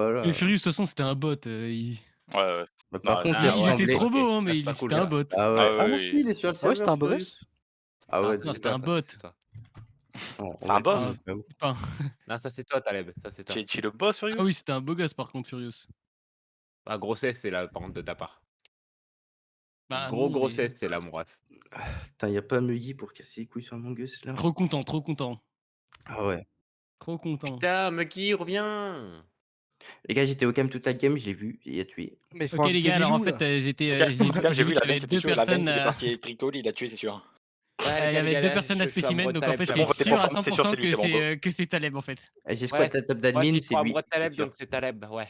Mais Voilà. Furious, de toute façon, c'était un bot, Ouais, ouais. Bah, Non, par contre, il il ah il ouais, était ressemblait trop OK, beau, hein, ça mais c'est pas cool c'était un ça. bot. ah Ah ouais. Ah oui, non, oui, si, oui. il est sur le Ah ouais, c'était serveur un beau Furious. gosse? Ah Ah ouais, ça Non, c'est c'était toi, un ça, bot. c'est toi. non, C'est un Ah, boss? j'avoue. pas Non, ça c'est toi Taleb, ça c'est toi. Tu es le boss, ah oui, Furious? c'était un beau gosse, par contre, Furious. Ah grossesse, c'est là par contre de ta part. Bah Gros non, mais grossesse, c'est là mon ref. Putain, y a pas Muggy pour casser les couilles sur Among Us, là? trop content, trop content, Ah ouais. trop content. Putain, Mucky, reviens! Les gars, j'étais au cam toute la game, je l'ai vu, il a tué. Mais il faut OK les inviter gars, alors en Lilou fait, là. j'étais, J'ai j'ai vu vu la qu'il y veine, avait c'était 2 sûr. La veine personnes, qui était partie avec Tricol, il l'a tué, c'est sûr. Ouais il y avait 2 personnes à je suis à spécimen, droite donc en fait, Taleb, C'est c'est bon, votez pour sûr à Format, c'est sûr, 100% c'est lui, c'est bon, go. que c'est Taleb, en fait. J'ai Ouais, squat la top moi d'admin, j'ai c'est trop à lui, droite c'est Taleb, sûr. donc c'est Taleb, ouais.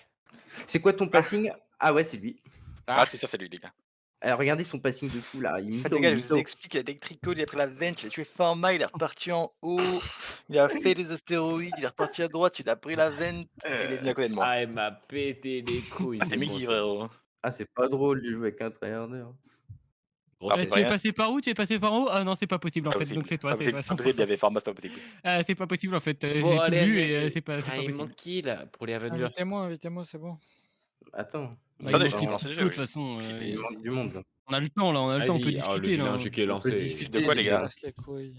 C'est quoi ton passing? Ah ouais, c'est lui. Ah, c'est sûr, c'est lui, les gars. Alors regardez son passing de fou, là, il En fait, mytho, les gars, je vous mytho. explique, il a des Tricol, il a pris la veine, il a tué Format, il est reparti en haut, il a fait des astéroïdes, il est reparti à droite, il a pris la veine et il est venu à côté de moi. Ah, elle m'a pété les couilles, Ah, c'est c'est bon Miggy, ça. frérot. Ah, c'est pas drôle de jouer avec un tryharder. Ah, Grossesse. c'est Tu es rien. passé par où? Tu es passé par en haut? Ah non, c'est pas possible, en Pas fait, possible. donc c'est toi, Pas c'est possible, toi, pas possible, il y 100%. avait Format, pas possible. Ah, c'est pas possible, en fait, Bon, j'ai tout allez, vu allez, et allez. c'est pas Ah, il possible. manque qui là pour les Avengers? Invitez-moi, c'est bon. Attends, Bah, il Attendez, manque j'ai les pas lancé petits le pots, jeu, de toute façon, il manque du monde, là. on a le temps, là, on a le temps, on peut Vas-y, oh le discuter, là, vilain hein. jeu qui est On peut lancé. discuter, De quoi, les gars? Casse les couilles.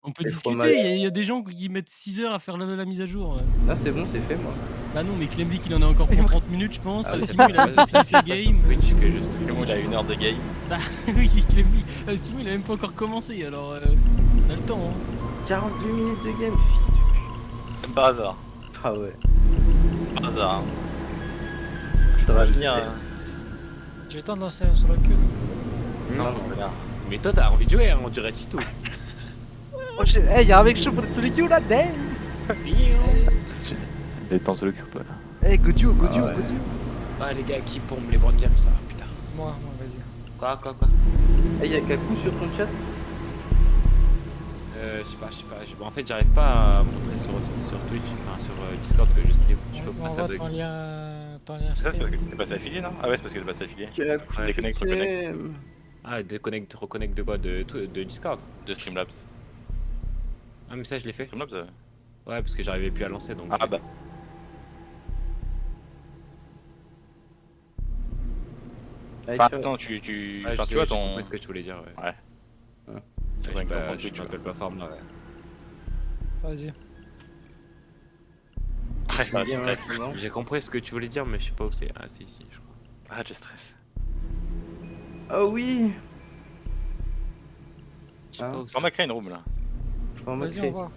On peut Et discuter, il y a des gens qui mettent 6 heures à faire la mise à jour. Ah, c'est bon, c'est fait, moi. Bah non, mais Clemby, il en a encore pour 30 minutes, je pense. Ah, Simon, il a Vas-y, fait ses sur games. Twitch que je stream. Clément, il a 1 heure de game. Oui, Clemby. Simon, il a même pas encore commencé, alors on a le temps, hein. 42 minutes de game, fils de Même par hasard. pute. Ah ouais. Par hasard, hein. Ça va venir, J'ai le temps de lancer un solo queue. Non, Voilà. mais toi t'as envie de jouer, hein, on dirait Tito. Oh, hey, y'a un mec chaud pour le solo queue là, damn! Il est temps sur le cube là. Hey, go duo, go duo, Ah ouais. go duo. Ah les gars, qui pompe les broad games ça, putain. Moi, vas-y. Quoi Eh, y'a Kaku sur ton chat? Je sais pas. En fait, j'arrive pas à montrer sur Twitch, enfin sur Discord que je stream. Je peux pas ça Envoie bug. ton lien C'est ça, c'est parce que stream. t'es passé affilié, non? Ah ouais, c'est parce que t'es passé affilié. Kaku, Déconnecte, je t'aime. Ah, déconnecte, reconnecte de quoi de Discord. De Streamlabs. Ah, mais ça je l'ai fait. Streamlabs Ouais, parce que j'arrivais plus à lancer donc. Ah bah. Allez, Enfin, ciao. attends, Ouais, enfin, tu vois ton. J'ai compris ce que tu voulais dire, ouais. Ouais. Ouais. Ouais, C'est je vrai suis que pas- ton compte je Twitch, m'appelle pas Forme là, ouais. Vas-y. Ouais, bah, je Bien, stresse. c'est bon. J'ai compris ce que tu voulais dire, mais je sais pas où c'est. Ah, c'est ici, je crois. Ah, je stresse. Oh oui. Je sais pas où c'est. Format crée une room là. Format Vas-y, on créé. va.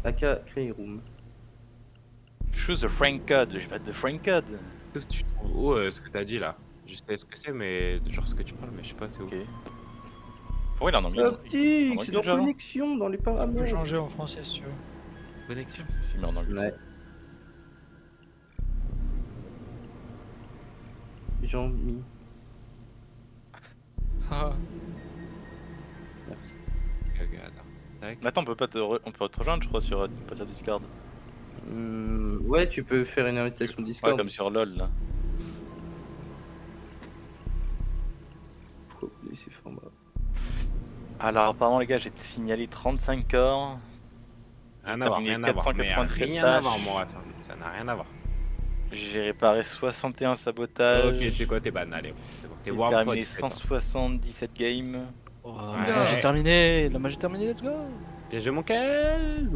AK, créer room. Choose the Frank code. Je vais pas de Frank code. Qu'est-ce que tu trouves où ce que t'as dit là? Je sais ce que c'est, mais genre ce que tu parles, mais je sais pas c'est où. Ok. Pourquoi il est en anglais? Optique, c'est dans déjà, non connexion, dans les On peut paramètres. changer en français si tu veux. Connexion. C'est mis en anglais. Ouais. Jean-Mi, Ah, merci. Ok, attends. Tac. Maintenant, on peut pas on peut te rejoindre, je crois, sur partir du Discord. Ouais, tu peux faire une invitation Ouais, Discord. comme sur LoL là. Pourquoi vous laissez format? Alors, apparemment, les gars, j'ai signalé 35 corps. Rien à voir, terminé rien à voir. Mais 497 rien à voir, tâches. moi. Ça n'a rien à voir. J'ai réparé 61 sabotages. Ok, tu sais quoi, t'es ban, allez. C'est bon. T'es J'ai warm terminé for 17, hein. 177 games. oh, Ouais. la magie terminée, let's go! Bien joué, mon Kel.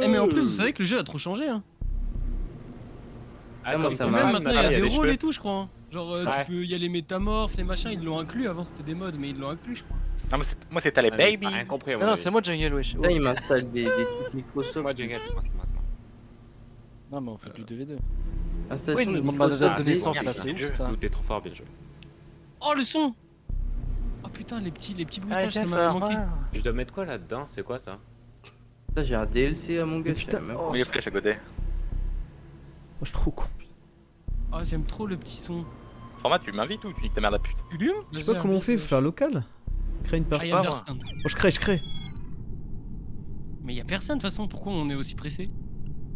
Mais en plus, vous savez que le jeu a trop changé, hein. Ah, Comment comme ça ton marche Même âme, maintenant, il y a des rôles cheveux. et tout, je crois, hein. Genre, il y a les métamorphes, les machins, ils l'ont inclus. Avant, c'était des modes, mais ils l'ont inclus, je crois. Non, moi, c'était les Ah, j'ai baby. pas rien compris, à mon Non, non, avis. c'est moi Jungle, wesh. Putain, il m'installe des trucs Microsoft. Moi, Jungle, c'est moi. Oh. Non, mais on fait du 2v2. Installation Oui, il de nous demande ma Microsoft. date de naissance, Bien là, joué, c'est bien ouf, joué. ça. T'es trop fort, bien joué. Oh, le son! Oh putain, les petits Ah, bruitages, ça m'a manqué. Je dois mettre quoi là-dedans? C'est quoi ça? Putain, j'ai un DLC à mon gars. Putain, oh, Oui, les flèches à côté. je suis trop con. Oh, j'aime trop le petit son. Format, tu m'invites ou tu niques ta mère la pute? Tu l'aimes? Je sais pas comment on fait, faut faire local. Créer une I partie. va, understand. Oh, je crée. Mais y a personne de toute façon, pourquoi on est aussi pressé?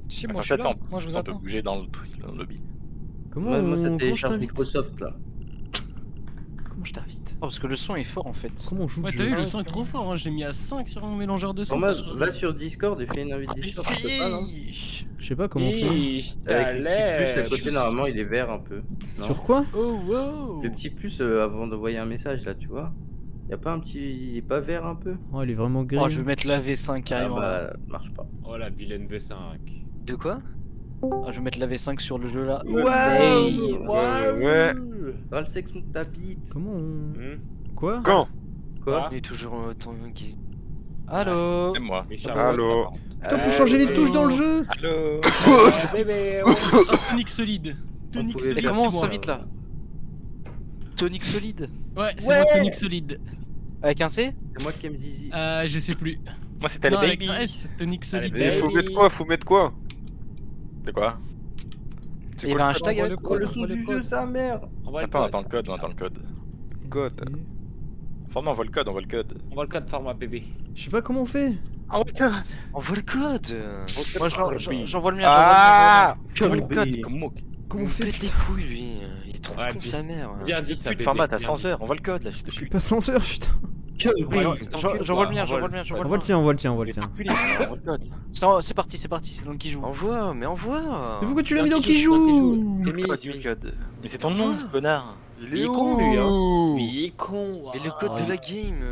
Si, Enfin, moi je suis là. on Moi je vous peut attends. bouger dans le truc, dans le lobby. Comment Moi, ça comment je télécharge t'invite? Microsoft là. Comment je t'invite? Oh, parce que le son est fort en fait. Comment on joue Ouais, le t'as jeu? vu, le son est trop fort, hein. J'ai mis à 5 sur mon mélangeur de son. Normal, ça change. va sur Discord et fais une invite Discord, tu peux pas, non? Je sais pas comment on fait. Avec le petit plus à côté, normalement, il est vert un peu. Non. Sur quoi? Oh wow. Le petit plus avant d'envoyer un message, là, tu vois? Y'a pas un petit... Il est pas vert un peu? Oh, il est vraiment gris. Oh, je vais mettre la V5 Ah carrément. là. bah, marche pas. Oh la vilaine V5. De quoi? Ah, je vais mettre la V5 sur le jeu là. Ouais. Hey. Ouais. Ras le sexe de ta bite. Comment on... Hmm. Quoi? Quand? Quoi? Il est toujours autant qui. Allô. C'est moi. Allô. Putain, on peut changer les touches dans le jeu. Allô. Bébé, Ce sera tonique solide. Tonique pouvait solide. faire Comment on c'est moi. s'invite là? Tonic solide. Ouais, c'est moi tonique solide. Avec un C? C'est moi qui aime Zizi. Je sais plus. Moi, c'était les Non, avec baby. un S, tonique solide. Et faut mettre quoi? Faut mettre quoi? De quoi? C'est Il y quoi avait un le hashtag avec Oh, le son du jeu, sa mère. Attends, on attend le code, on attend le code. code? Format, on voit le code, on voit le code. On voit le code format bébé. Je sais pas comment on fait. Envoie le code. Moi j'envoie le mien. Ah! On voit le code, comme mot. Comment on Il fait? pète les couilles lui. Il est trop Ouais, con puis- sa mère. Bien dit ça Plus de bébé. format, t'as bien 100 dit. heures, on voit le code là, je te Je suis pue. pas censeur, putain. J'envoie le mien, j'envoie le mien, j'envoie On le voit mien. le tien, on voit le tien, on voit le tien. C'est parti, c'est l'homme qui joue. Envoie, mais envoie. Mais pourquoi tu l'as mis Dans dans qui qui joue, dans qui joue? C'est mis, Code, c'est mis. code. Mais c'est ton nom, connard. Il est con lui, hein. Il est con. Et le code de la game.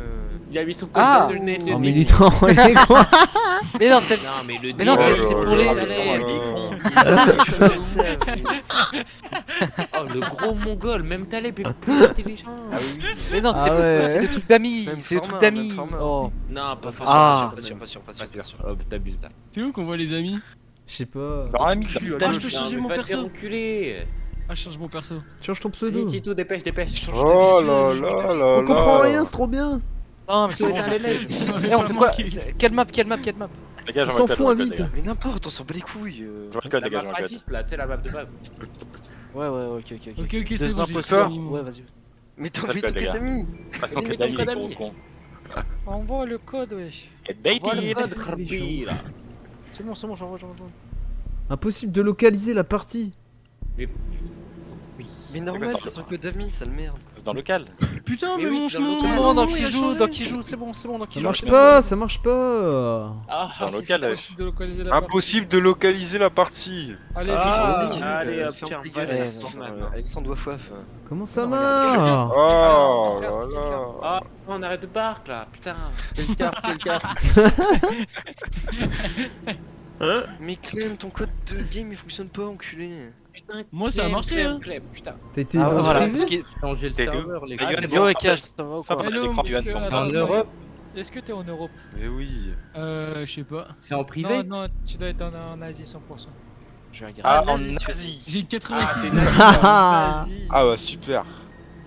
Il a mis son code Ah. de le net. Oh, militant, il est quoi? Mais non, c'est. Non, mais le Mais non, dé- c'est Oh pour là les. là Allez. Oh le gros mongol, même Taleb est plus intelligent. Mais non, Ah ouais. c'est le truc d'amis. Même C'est le truc format, d'amis. même format. Oh. Non, pas forcément. Ah. Pas sûr, pas sûr, pas sûr. Pas sûr. Oh, t'abuses là. C'est où qu'on voit les amis? Je sais pas. Dans un ami, Ah, je peux changer mon va te faire perso. enculer. Ah, je change mon perso. Change ton pseudo. Vite, Tito, dépêche, dépêche. Oh là là là là. On comprend rien, c'est trop bien. Non, mais c'est bon. Eh, on fait quoi? Quelle map? Les gars, On j'envoie s'en le code. fout, j'envoie le vite. code, les gars. Mais n'importe, on s'en bat les couilles. J'envoie le code, les gars, La j'envoie map le code. artiste là, tu sais la map de base. Ouais, ok. Ok, c'est Deux bon, impôts, j'ai ça. mis mon- Ouais, vas-y. Mais t'as Faites envoyé le ton code, les code gars. d'amis. Passe ton Mais code ton d'amis, code les ami. cons. Envoie le code, wesh. Code baby. C'est bon, j'envoie. Impossible de localiser la partie. Mais normal, c'est son code d'amis, sale merde. C'est dans le local. Putain, Mais mais oui, mon c'est dans le chemin. C'est Ouais, bon, dans il qui a joue, changé. dans qui joue, c'est bon, dans qui Ça joue. marche pas, ça marche pas. Ah, Dans le local, wesh. Impossible de localiser la partie. Impossible de localiser la partie. Allez, Ah, vite. allez, hop, ferme tiens, tes va, gueules, Alexandre. Alexandre doit foif. Comment ça Non, marche? Oh là là. Ah, on arrête de barque là, putain. Quelle carte. Mais Clem, ton code de game il fonctionne pas, enculé. Putain, Moi, ça a Clem, marché, Clem, hein. Clem, putain. T'as été Ah, voilà. privé? Parce qu'il Changer le T'es serveur, les Ah, gars. c'est Yo, bon. et casse, ça va ou quoi? Frappe Hello, l'écran du parce van, que- ton En attends, Europe, Est-ce que t'es en Europe? Mais oui. Je sais pas. c'est en privé. Non, tu dois être en Asie 100%. Je vais regarder. Ah, Ah, en vas-y, tu Asie. J'ai 86. Ah, Asie. Ah bah super.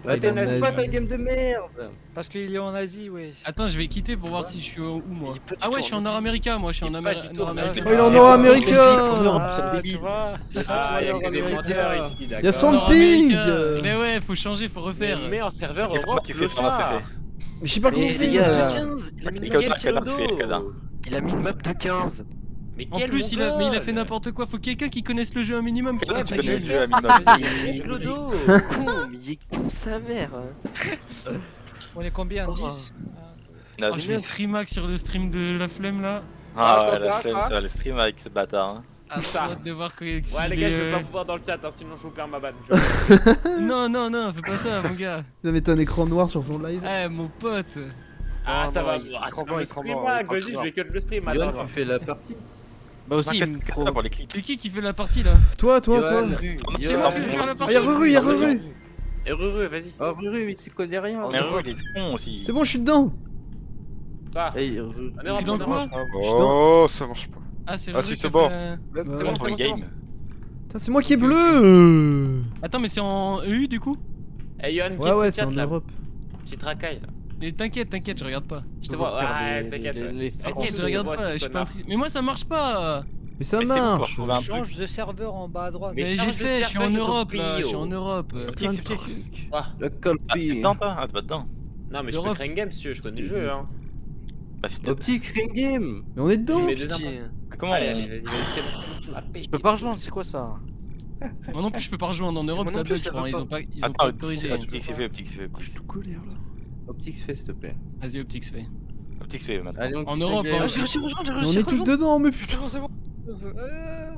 Ouais, t'es naze pas ta game de merde. Parce qu'il est en Asie, ouais. Attends, je vais quitter pour voir si je suis où moi. Il est pas du Ah tout ouais, en je suis en Asie. Nord-América, moi, je suis en Il est pas du tout en Nord-Amérique. Asie. Oh, il est en Ah, Nord-Amérique. c'est Ah, débile. tu vois. Ah, il y a que des menteurs ici, d'accord. Il y a 100 Nord-Amérique. ping. Mais ouais, faut changer, faut refaire. Mais en serveur Ok, Europe, tu fais le format soir. préfet. Mais je sais pas comment Mais c'est. les gars, De 15, il a mis Les une codes, map- les codes, c'est les codes, hein. il a mis une map de 15. Mais En quel plus, il a mongol. fait n'importe quoi. Faut quelqu'un qui connaisse le jeu un minimum. qui Quelqu'un fasse qui la connaît le game. jeu à minimum. Il est Clodo. con, mais il est con sa mère. On est combien? Oh. 10? Oh, je vais streamax sur le stream de la flemme là. Ah ouais, la flemme, ça va le stream avec ce bâtard. Hein. Ah, Ça. j'ai hâte de voir que. Ouais, les gars, je vais pas pouvoir dans le chat, hein, sinon je vous perds ma batte. Non, fais pas ça, mon gars. Il va mettre un écran noir sur son live. Eh, mon pote. Ah, ça va. il Ah, prend c'est bon, le il prend stream, bon, là, il prend vas-y, je bon. vais cut le stream. Yoann, Attends. tu fais la partie. Bah aussi, il me pro. Pour les clics. C'est qui fait la partie là? Toi. Yoann, C'est Yoann. moi qui vais faire la Ah, partie. y'a Ruru, y'a Ruru. Et Ruru, vas-y. Oh, Ruru, il s'y connaît rien. Mais Ruru, il est con aussi. C'est bon, je suis dedans. Va. Hey, Ruru. On est en T'es dans train de- quoi? Oh, ça marche pas. Ah, c'est Ah, Ruru si, qui c'est a bon. fait la- C'est Ouais. bon, Pour c'est une bon, c'est bon. game. Putain, c'est moi qui est bleu. Attends, mais c'est en EU du coup? Eh, Yoann, quitte Ouais, ce c'est chat en là. Europe. Petite racaille là. Mais t'inquiète, je regarde pas. Je te vois. Ouais, les- t'inquiète. les- ouais. les- Eh, T'inquiète, tiens, je regarde vois pas, ce je suis pas connard. intrigué. Mais moi ça marche pas! Mais ça Mais c'est bon pour marche. trouver un truc. Change de serveur en bas à droite. Mais Mais change j'ai de fait, je suis en serveur, ils ont Europe là, pris, je suis en oh. Europe. Plein de Clique, clique. trucs. Le Ah, t'es Colpi. dedans toi? Ah, t'es pas dedans. Non, mais je peux Europe. créer une game si tu veux, je connais le jeu. Hein. Bah, si t'es. Optique, Screen Game. Mais on est dedans. Mais des Pitié. Comment Allez, on. allez, vas-y, c'est bon, tu m'as payé. Je peux pas rejoindre, c'est quoi ça? Moi non plus, je peux pas rejoindre en Europe, moi non ça plus, bug, ça je crois. va Ils pas. ont pas, ils ont Attends, pas autorisé. Optix fait, Optix fait. J'ai tout collé là. Optix fait, s'il te plaît. Vas-y, Optix fait. Optix fait maintenant. Allez, on En quitte Europe, la guerre. hein. J'ai réussi à rejoindre, Mais on est tous dedans, mais putain. C'est bon.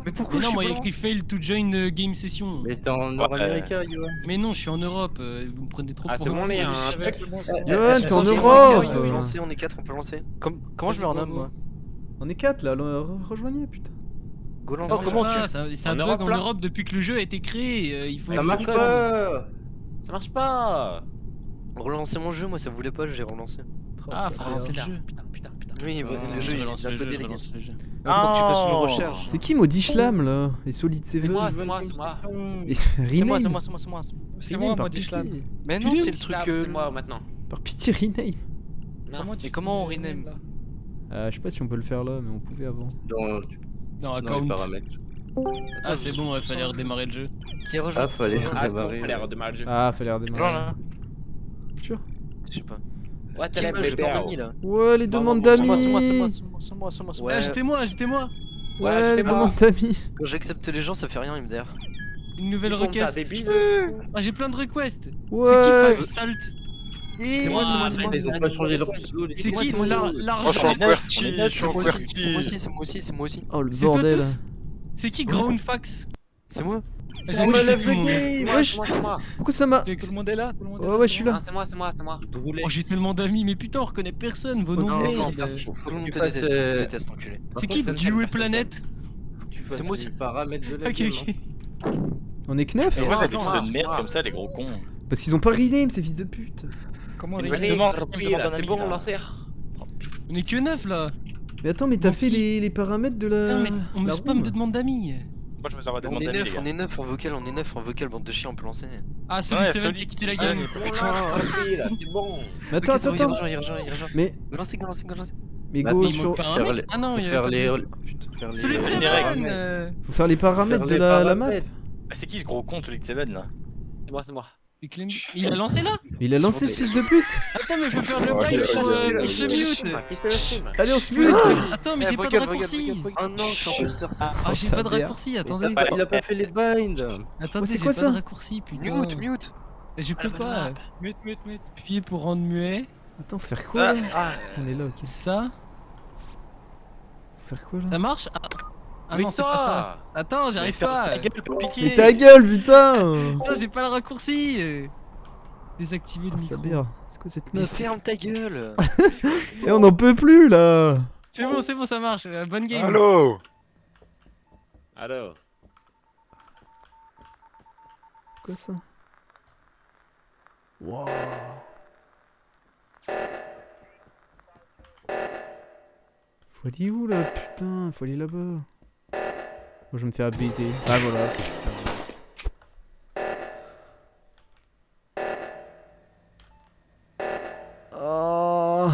Mais pourquoi Mais je non, suis moi il y pas a écrit fail to join game session. Mais t'es en Nord-Amérique, Yoann. Mais non, je suis en Europe, vous me prenez trop Ah, pour c'est bon, un les con. un truc. Yoann, t'es en bon, Europe. On peut lancer, on est 4, on peut lancer. Comment je me renomme moi? On est 4 là, rejoignez putain. Go lance. Oh, comment tu- C'est un En bug Europe, en là Europe depuis que le jeu a été créé. Il faut Ça marche exécuter. pas. Ça marche pas. Relancer mon jeu, moi ça voulait pas, j'ai relancé. Ah, faut relancer le jeu. Putain. Oui, le jeu Je il relance a le jeu, codé je les gars. relance le jeu. Faut que tu fasses une recherche. C'est qui Modishlam là? Et Solid C'est Seven? moi. Et C'est moi, Rename. c'est moi. C'est Rename, moi, par moi, Dishlam. pitié. Mais Tu non, dis c'est où le truc. C'est moi maintenant. Par pitié, rename. Tu comment on fais, rename là Je sais pas si on peut le faire là, mais on pouvait avant. Dans Non, les account. paramètres. Ah, c'est bon, il fallait redémarrer le jeu. Qui rejoint? Ah, fallait Ah, c'est bon, redémarrer. fallait redémarrer le jeu. Ah, fallait redémarrer. là. Sûr? Je sais pas. What Qui m'a ajouté en ami là? Ouais, les demandes C'est d'amis. moi, c'est moi. Ouais. Ajoutez-moi, ajoutez-moi. Ouais, les demandes d'amis. Quand j'accepte les gens, ça fait rien, il me dit. Une nouvelle T'as requête. des bises. Ah, j'ai plein de requests. Ouais. C'est qui Five Salt? C'est moi, c'est moi. Ils ont pas changé le pseudo, les C'est gars. qui c'est moi, c'est moi. Oh, je suis l'argent? converti, je suis C'est moi converti. aussi, c'est moi aussi, c'est moi aussi. Oh le C'est toi bordel. tous? C'est qui Groundfax? C'est moi. J'ai On accepté lève tout le le monde. game. Wesh, C'est moi. pourquoi ça m'a. Tout le monde est là, tout le monde est Ouais, là. ouais, je suis là. C'est moi. Oh, j'ai tellement d'amis, mais putain, on reconnaît personne, vos noms Non, de non, merde. faut nous tu monter fasses, des tests, faut des tests, enculé. C'est qui Dewey Planet? Tu fasses C'est moi aussi. les paramètres de la Ok, game, ok. On est que 9? Pourquoi ça fait attends, des de merde comme ça, les gros cons? Parce qu'ils ont pas rename ces fils de pute. Comment on Une est nouvelle demande, C'est bon, lancez. On est que 9 là. Mais attends, mais t'as Bon, fait qui- les paramètres de la. Putain, mais on me la spam room. de demande d'amis. Moi je vous envoie des On demandes est d'amis, 9, les on gars. est 9 en vocal, on est 9 en vocal, bande de chiens, on peut lancer. Ah, celui Ouais, de Seven solide. qui a quitté la Ouais, game. C'est bon. Mais attends, Ok, c'est bon, attends. il rejoint. Mais Go lancer. Mais Bah, go attends, Il sur. manque pas un Faire mec. Ah non, il y a faire pas de les. mec. Putain, faire les. Celui de les Seven. règles. Faut faire les paramètres de la map. Ah, c'est qui ce gros con, celui de Seven là? C'est moi. C'est Clem. Il a lancé là? Il a lancé ce fils de pute. Attends, mais faut faire le Oh, bail j'ai- pour j'ai- se mute. Qui se le stream? Allez, on se mute. Attends, mais j'ai pas de vocal, raccourci. Oh non, je suis en poster ça. Ah, j'ai ça pas de merde. raccourci, attendez. Il a pas fait les binds. Attendez, c'est j'ai quoi pas ça de raccourci, putain. Mute. Je peux pas. Mute. Appuyer pour rendre muet. Attends, faut faire quoi là Ah, On est là, ok. Ça. Faut faire quoi là Ça marche? Ah Mais non, c'est pas ça. Attends, j'arrive pas. Ta gueule, pour Mais pitié. ta gueule, putain. Putain, j'ai pas le raccourci. Désactiver le Ah, ça micro. bien. C'est quoi cette Mais meuf? ferme ta gueule. Et on en peut plus là. C'est bon, ça marche. Bonne game. Allô? Alors. C'est quoi ça? Wow. Faut aller où là, putain? Faut aller là-bas. Moi je vais me faire baiser. Ah voilà. Oh.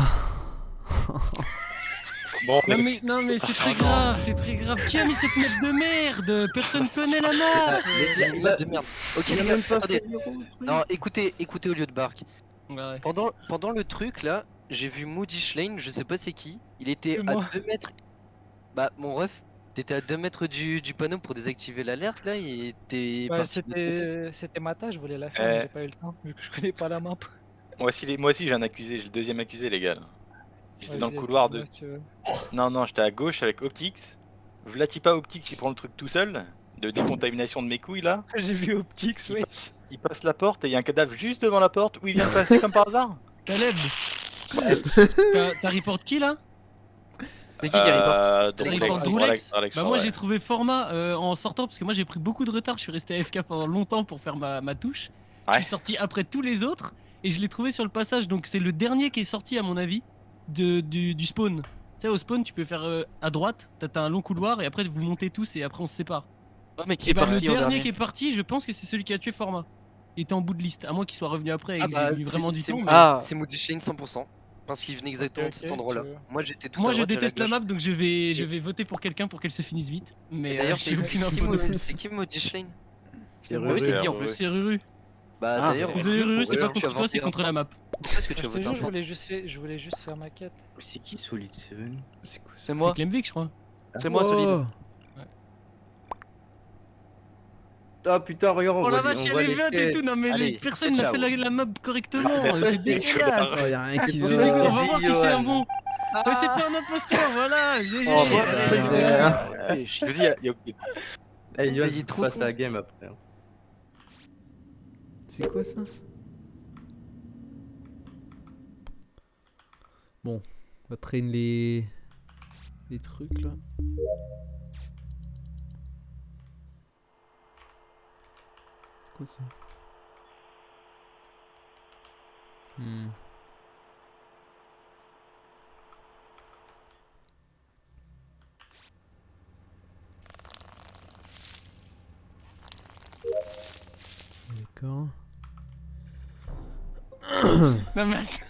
Bon, Non mais c'est très grave, c'est très grave. Qui a mis cette map de merde? Personne connaît la map. Mais c'est une map de merde. Ok, les gars, attendez. Non, écoutez au lieu de Bark. Ouais. Pendant le truc là, j'ai vu Moody Shlane, je sais pas c'est qui. Il était C'est à moi. 2 mètres. Bah, mon ref, t'étais à 2 mètres du panneau pour désactiver l'alerte là et t'es Ouais, parti. de l'autre côté. c'était Mata, je voulais la faire, mais j'ai pas eu le temps, vu que je connais pas la map. moi aussi j'ai un accusé, j'ai le deuxième accusé, les gars. Là. J'étais dans le Vas-y, couloir de. moi, si tu veux. Non, j'étais à gauche avec Optix. Vlatipa Optix, il prend le truc tout seul, de décontamination de mes couilles là. J'ai vu Optix, oui. Il passe la porte et il y a un cadavre juste devant la porte où il vient de passer comme par hasard. Caleb. T'as report qui là? C'est qui reporte? Donc Alex c'est Roulex. Alex Bah moi ouais. j'ai trouvé format en sortant parce que moi j'ai pris beaucoup de retard, je suis resté AFK pendant longtemps pour faire ma touche. Je Ouais. suis sorti après tous les autres et je l'ai trouvé sur le passage, donc c'est le dernier qui est sorti à mon avis du spawn. Tu sais au spawn tu peux faire à droite, t'as un long couloir et après vous montez tous et après on se sépare. Oh, mais qui Et est bah, le parti au dernier dernier? qui est parti, je pense que c'est celui qui a tué format. Il était en bout de liste, à moins qu'il soit revenu après et Ah que bah, j'ai mis vraiment du c'est- temps. mais- Ah, C'est Moody Shlane 100%. Parce qu'il venait exactement de cet ok, endroit là. tu veux. Moi j'étais tout Moi à je droite, déteste à la gauche. map donc je vais voter pour quelqu'un pour qu'elle se finisse vite. Mais D'ailleurs, j'ai c'est aucune qui info de plus. c'est qui Moody Shlane? c'est oui, c'est qui en ouais. plus? C'est Ruru. Bah Ah, d'ailleurs. Désolé Ruru, c'est pourquoi pas tu as contre toi, c'est voté contre la map. Pourquoi est-ce que tu Je as te voté jure, instant? je voulais juste faire ma quête. C'est qui Solid Seven? C'est quoi ça? C'est moi. C'est Clemvic je crois. C'est moi, Solide. Oh. Ah putain, regarde, Oh la vache, il y a les votes et tout. Non, mais Allez, personne n'a ciao. fait la map correctement. personne, C'est c'est dégueulasse. Oh, y'a rien qui C'est va. ça On va voir si c'est un bon. Ah. Ouais, c'est pas un imposteur, voilà. GG. Oh, Ouais. Je vous dis, il y a- Eh, Yoann, il est faut trop passer con. à la game après. hein. C'est quoi ça? Bon, on va traîner les trucs là. C'est quoi ça? D'accord. Non, mais attends.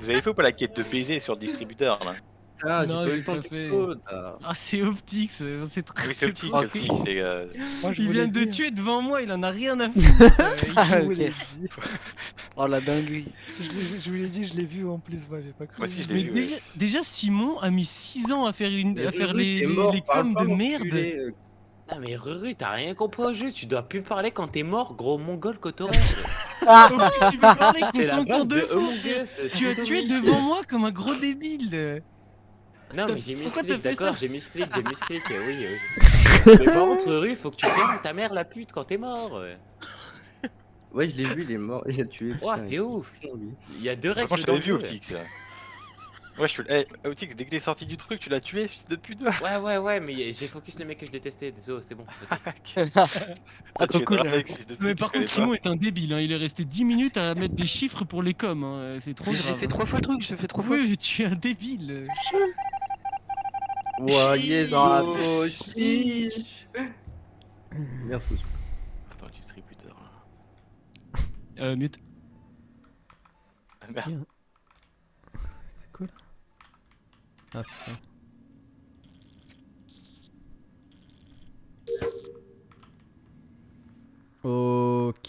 Vous avez fait ou pas la quête de baiser sur le distributeur là? Ah, j'ai Non, pas eu j'ai le temps pas de fait. code, ah. Ah, c'est Optix. C'est très. Oui, c'est petit, trop c'est petit. cool. C'est Moi, je Il vous vient l'ai de dit. tuer devant moi, il en a rien à foutre. Je Ah, vous ok. l'ai dit. Oh la dinguerie. Je vous l'ai dit, je l'ai vu en plus. Moi, j'ai pas cru. Moi aussi, je l'ai Mais vu. déjà, Simon a mis 6 ans à faire, Mais à faire Ruru, les, t'es les, mort, les parle coms pas, de enculé, merde. Non mais Ruru, t'as rien compris au jeu, tu dois plus parler quand t'es mort, gros mongol cotoresse. En plus, tu peux parler C'est contre la son cours base de de fou. Among Us. Tu as tué devant moi comme un gros débile. Non mais j'ai mis Pourquoi split, t'as fait d'accord, ça j'ai mis split, oui. Mais par contre Ruru, faut que tu fermes ta mère la pute quand t'es mort. Ouais, je l'ai vu, il est mort, il a tué. Ouah, putain, c'est il est ouf. chiant, lui. Il y a deux Par règles contre, je dans t'avais le vu jeu. Optix là. Ouais, Optix, dès que t'es sorti du truc, tu l'as tué, fils de pute. Ouais, mais j'ai focus les mecs que je détestais, désolé, c'est bon. Ah, trop cool, hein. fils de pute. Mais tu par connais contre, pas. Simon est un débile. Hein. Il est resté 10 minutes à mettre des chiffres pour les coms. Hein. C'est trop Mais je l'ai grave. fait 3 fois le truc, je l'ai fait 3 fois. Oui, mais tu es un débile. Ouah, yes, bravo, chiche. Merde, fou. Attends, distributeur là. Mute. Ah, merde. C'est quoi là? Ah, c'est ça. Ok.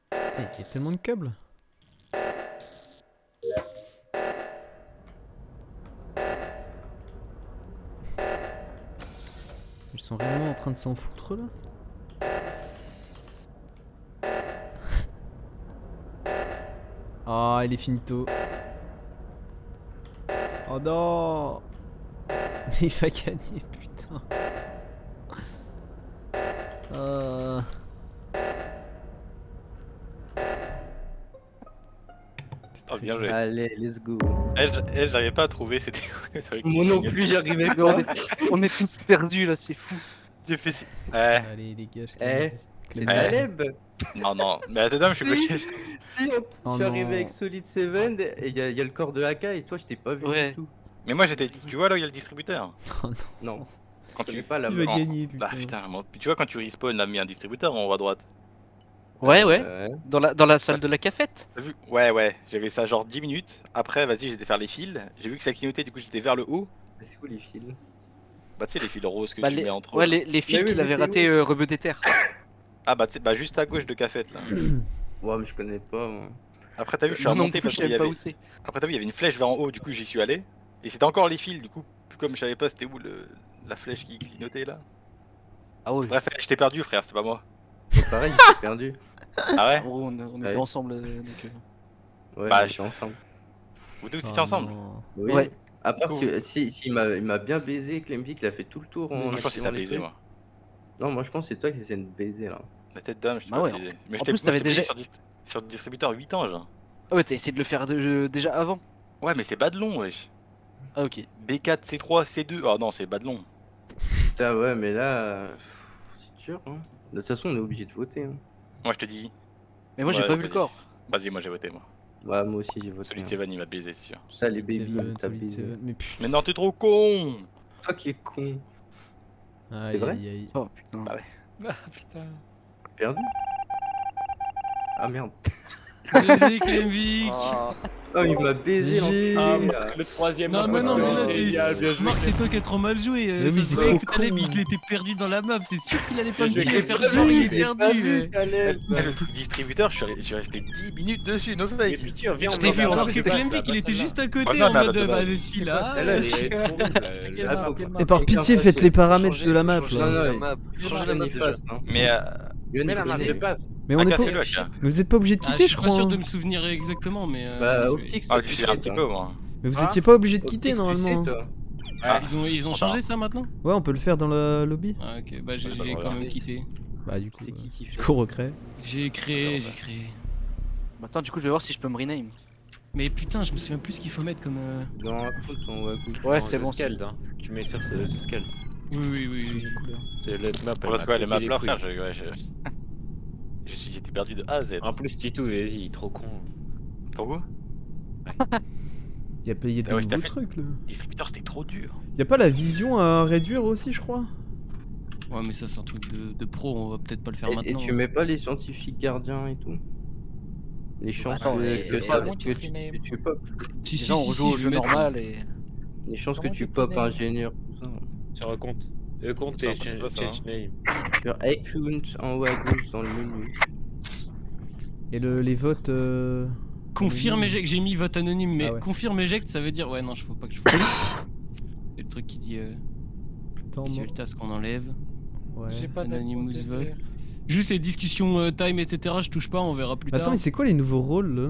Putain, il y a tellement de câbles. Ils sont réellement en train de s'en foutre là? Ah, il est finito. Oh non! Mais il va gagner, putain. Oh, bien joué. Allez, let's go. J'arrivais pas à trouver, c'était. c'est vrai que Moi tu non gagnais. plus, j'arrivais Mais pas. on est tous perdus là, c'est fou. J'ai fait si. Allez les gars, je Eh, c'est Ouais. Taleb. Non, non, mais attends, je suis bloqué. Si, Oh je suis arrivé non. avec Solid 7 et il y a le corps de AK et toi je t'ai pas vu Ouais. du tout. Mais moi j'étais. Tu vois là où il y a le distributeur? Non, Quand tu tu. connais pas la Il va mort. gagner, Bah putain. putain, moi, tu vois quand tu respawn là, mis un distributeur en haut à droite. Ouais, ouais. Ouais. Dans la salle de la cafette. T'as vu? Ouais, j'avais ça genre 10 minutes. Après, vas-y, j'étais faire les fils. J'ai vu que ça clignotait, du coup j'étais vers le haut. C'est quoi les fils? Bah tu sais, les fils roses que Bah, tu les... mets entre. Ouais, les fils Mais oui, qu'il mais avait c'est raté rebeu des terres. Ah bah tu sais, bah juste à gauche de cafette là. Ouais, mais je connais pas. Moi. Après, t'as vu, je suis Moi non remonté plus, parce je qu'il y sais pas avait. où c'est. Après, t'as vu, il y avait une flèche vers en haut, du coup j'y suis allé. Et c'était encore les fils, du coup, comme je savais pas c'était où la flèche qui clignotait là. Ah ouais. Bref, je t'ai perdu, frère, c'est pas moi. C'est pareil, j'ai perdu. Ah ouais? Oh, on Ouais. était ensemble. Ouais, Bah, on était ensemble. Vous deux Oh étiez ensemble? non. Oui. Ouais. À part Cool. si il m'a bien baisé, Clemvic, il a fait tout le tour. Moi, en je pense que activant t'as les baisé, trucs. moi. Non, moi je pense que c'est toi qui essaies de baiser là. La tête d'homme, je t'ai Bah pas ouais. baisé. Mais En plus, moi, t'avais je t'ai baisé déjà- sur le distributeur 8 ans, genre. Ah ouais, t'as essayé de le faire déjà avant. Ouais, mais c'est Badlon, wesh. Ah ok. B4, C3, C2. Oh non, c'est Badlon. Putain, ouais, mais là, c'est dur. Hein. De toute façon, on est obligé de voter. Hein. Moi, je te dis. Mais moi j'ai Ouais, pas vu le vas-y. corps. Vas-y, moi j'ai voté, moi. Ouais, moi aussi j'ai voté. Celui de hein. Seven, il va te baiser, c'est sûr. Ça, les baby, Seven, t'as Solid baisé. Seven. Mais putain. Mais non, t'es trop con! Toi qui es con. Aïe, vrai aïe, aïe. Oh putain. Bah ouais. Ah putain. Perdu. Ah merde. GG Clemvic. Oh. Oh, il m'a baisé, J'ai- l'enculé. Le troisième. Non, mais non, mais là, génial, bien c'est. joué. Marc, c'est toi qui as trop mal joué. Mais oui, Ça se c'est voyait trop que Taleb, con. il était perdu dans la map. C'est sûr qu'il allait pas me J'ai tuer, pas faire genre il est j'ai pas perdu. vu, mais- Le truc distributeur, je suis resté 10 minutes dessus, no Mais fake. Pitié, viens, Je on t'ai va vu, faire alors Alors la que base, Clemvic, la il était base, juste à côté Ah non, en mais mode la bah, base. celui-là. Celle-là, elle est trop nulle. Quelle Ah, map, faut- quelle map Et par Quelqu'un pitié, fasse faites les- les paramètres de la map Changer là. Non, la non, map. Changer la map les déjà. faces, hein. Mais Yann, Mais il la faut map le de dire. base. Mais on est pas... fais-le, gars. Mais vous êtes pas obligé de Ah, quitter, je je suis pas crois. sûr hein. de me souvenir exactement, mais. Bah, je vais- Optique, Ah, toi, tu tu sais sais, un petit toi. peu, moi. Mais vous Hein étiez pas obligé de Optique, quitter tu sais, normalement. toi. Ah. Ils ont changé ça maintenant? Ouais, on peut le faire dans le lobby. Ah, ok, bah j'ai Ouais, bah, j'ai quand voilà. même quitté. Bah du coup, C'est qui du fait coup recrée. J'ai créé. Bah, attends, du coup, je vais voir si je peux me rename. Mais putain, je me souviens plus ce qu'il faut mettre comme. Dans un compte, on va couper. Ouais, Non, c'est ce bon. Scald, hein. Tu mets sur ce Scald. Oui. C'est le map. Pour le les maps là, frère, couilles. j'étais perdu de A à Z. En plus, Titou, vas-y, il est trop con. Pourquoi? Il y a des Ah ouais, je t'ai nouveaux fait- trucs là. Distributeur, c'était trop dur. Y a pas la vision à réduire aussi, je crois. Ouais, mais ça, c'est un truc de pro, on va peut-être pas le faire Et maintenant. tu mets pas les scientifiques gardiens et tout? Les chances Attends, mais que c'est bon, tu te renames. tu pop. Si, Déjà, on joue au je jeu vais mettre- normal et. Les chances que Comment tu tu te pop renames ingénieur, tout ça. Sur un compte. Le compte Ça, et on peut pas, ça, change name. Sur account en haut à gauche dans le menu. Et les votes. Confirme anonyme. éjecte, j'ai mis vote anonyme, mais Ah ouais. confirme éjecte, ça veut dire. Ouais, non, faut pas que je fasse. C'est le truc qui dit. Attends, Si le task qu'on enlève. ouais. J'ai pas Anonymous d'account vote. FR. Juste les discussions time, etc. Je touche pas, on verra plus Attends, tard. mais c'est quoi les nouveaux rôles là?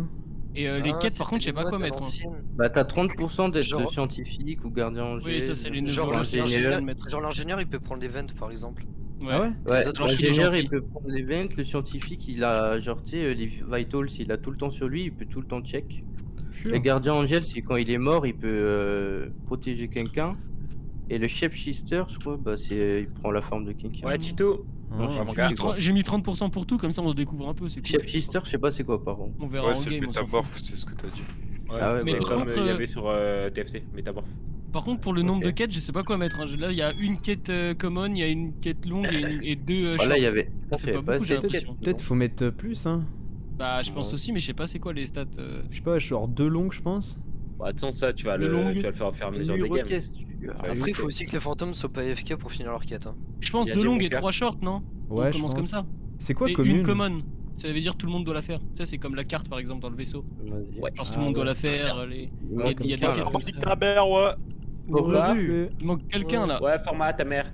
Et les quêtes, par contre, je sais pas quoi mettre. Hein. Bah t'as 30% d'être Genre- scientifique ou gardien en Oui, ça, c'est les nouveaux Genre rôles. ingénieur. l'ingénieur, il peut prendre l'event par exemple. Ouais. Ah ouais? Ouais, Les autres, l'ingénieur gentils. il peut prendre l'event, le scientifique il a genre tu sais les vitals il a tout le temps sur lui, il peut tout le temps check. Sure. Le gardien Angel c'est quand il est mort il peut protéger quelqu'un. Et le shapeshifter je crois bah c'est il prend la forme de quelqu'un. Ouais, Tito. Non, je sais mon plus gars. c'est quoi. J'ai mis 30% pour tout, comme ça on découvre un peu. C'est cool. Shapeshifter je sais pas c'est quoi par contre. On verra Ouais, en c'est le game. On s'en fout. métamorphe, c'est ce que t'as dit. Ouais, Ah ouais, c'est mais comme par contre, il y avait sur TFT, Métamorphe. Par contre, pour le nombre Ok. de quêtes, je sais pas quoi mettre. Hein. Là, il y a une quête common, il y a une quête longue et deux. Voilà il y short. avait Ça fait il y pas avait pas beaucoup, j'ai assez de l'impression. quêtes. Peut-être faut mettre plus, hein. Bah, je pense Ouais. aussi, mais je sais pas c'est quoi les stats. Je sais pas, genre 2 longues, je pense. Bon, attends, ça, tu vas Le le long. tu vas le faire au fur et à mesure Menu des games. request, Après, il faut aussi que les fantômes soient pas AFK pour finir leur quête. Hein. Je pense Il y a deux des longues bons et cas. 3 shorts, non? Ouais, On je commence pense. comme ça. C'est quoi Et commune? une common. Ça veut dire tout le monde doit la faire. Ça, c'est comme la carte par exemple dans le vaisseau. Vas-y. Genre tout Ah le monde doit ouais. la faire. Il manque il y a quelqu'un, des là. quêtes comme ça. Ta mère, ouais. Pourquoi Il manque quelqu'un là. Ouais, format ta mère.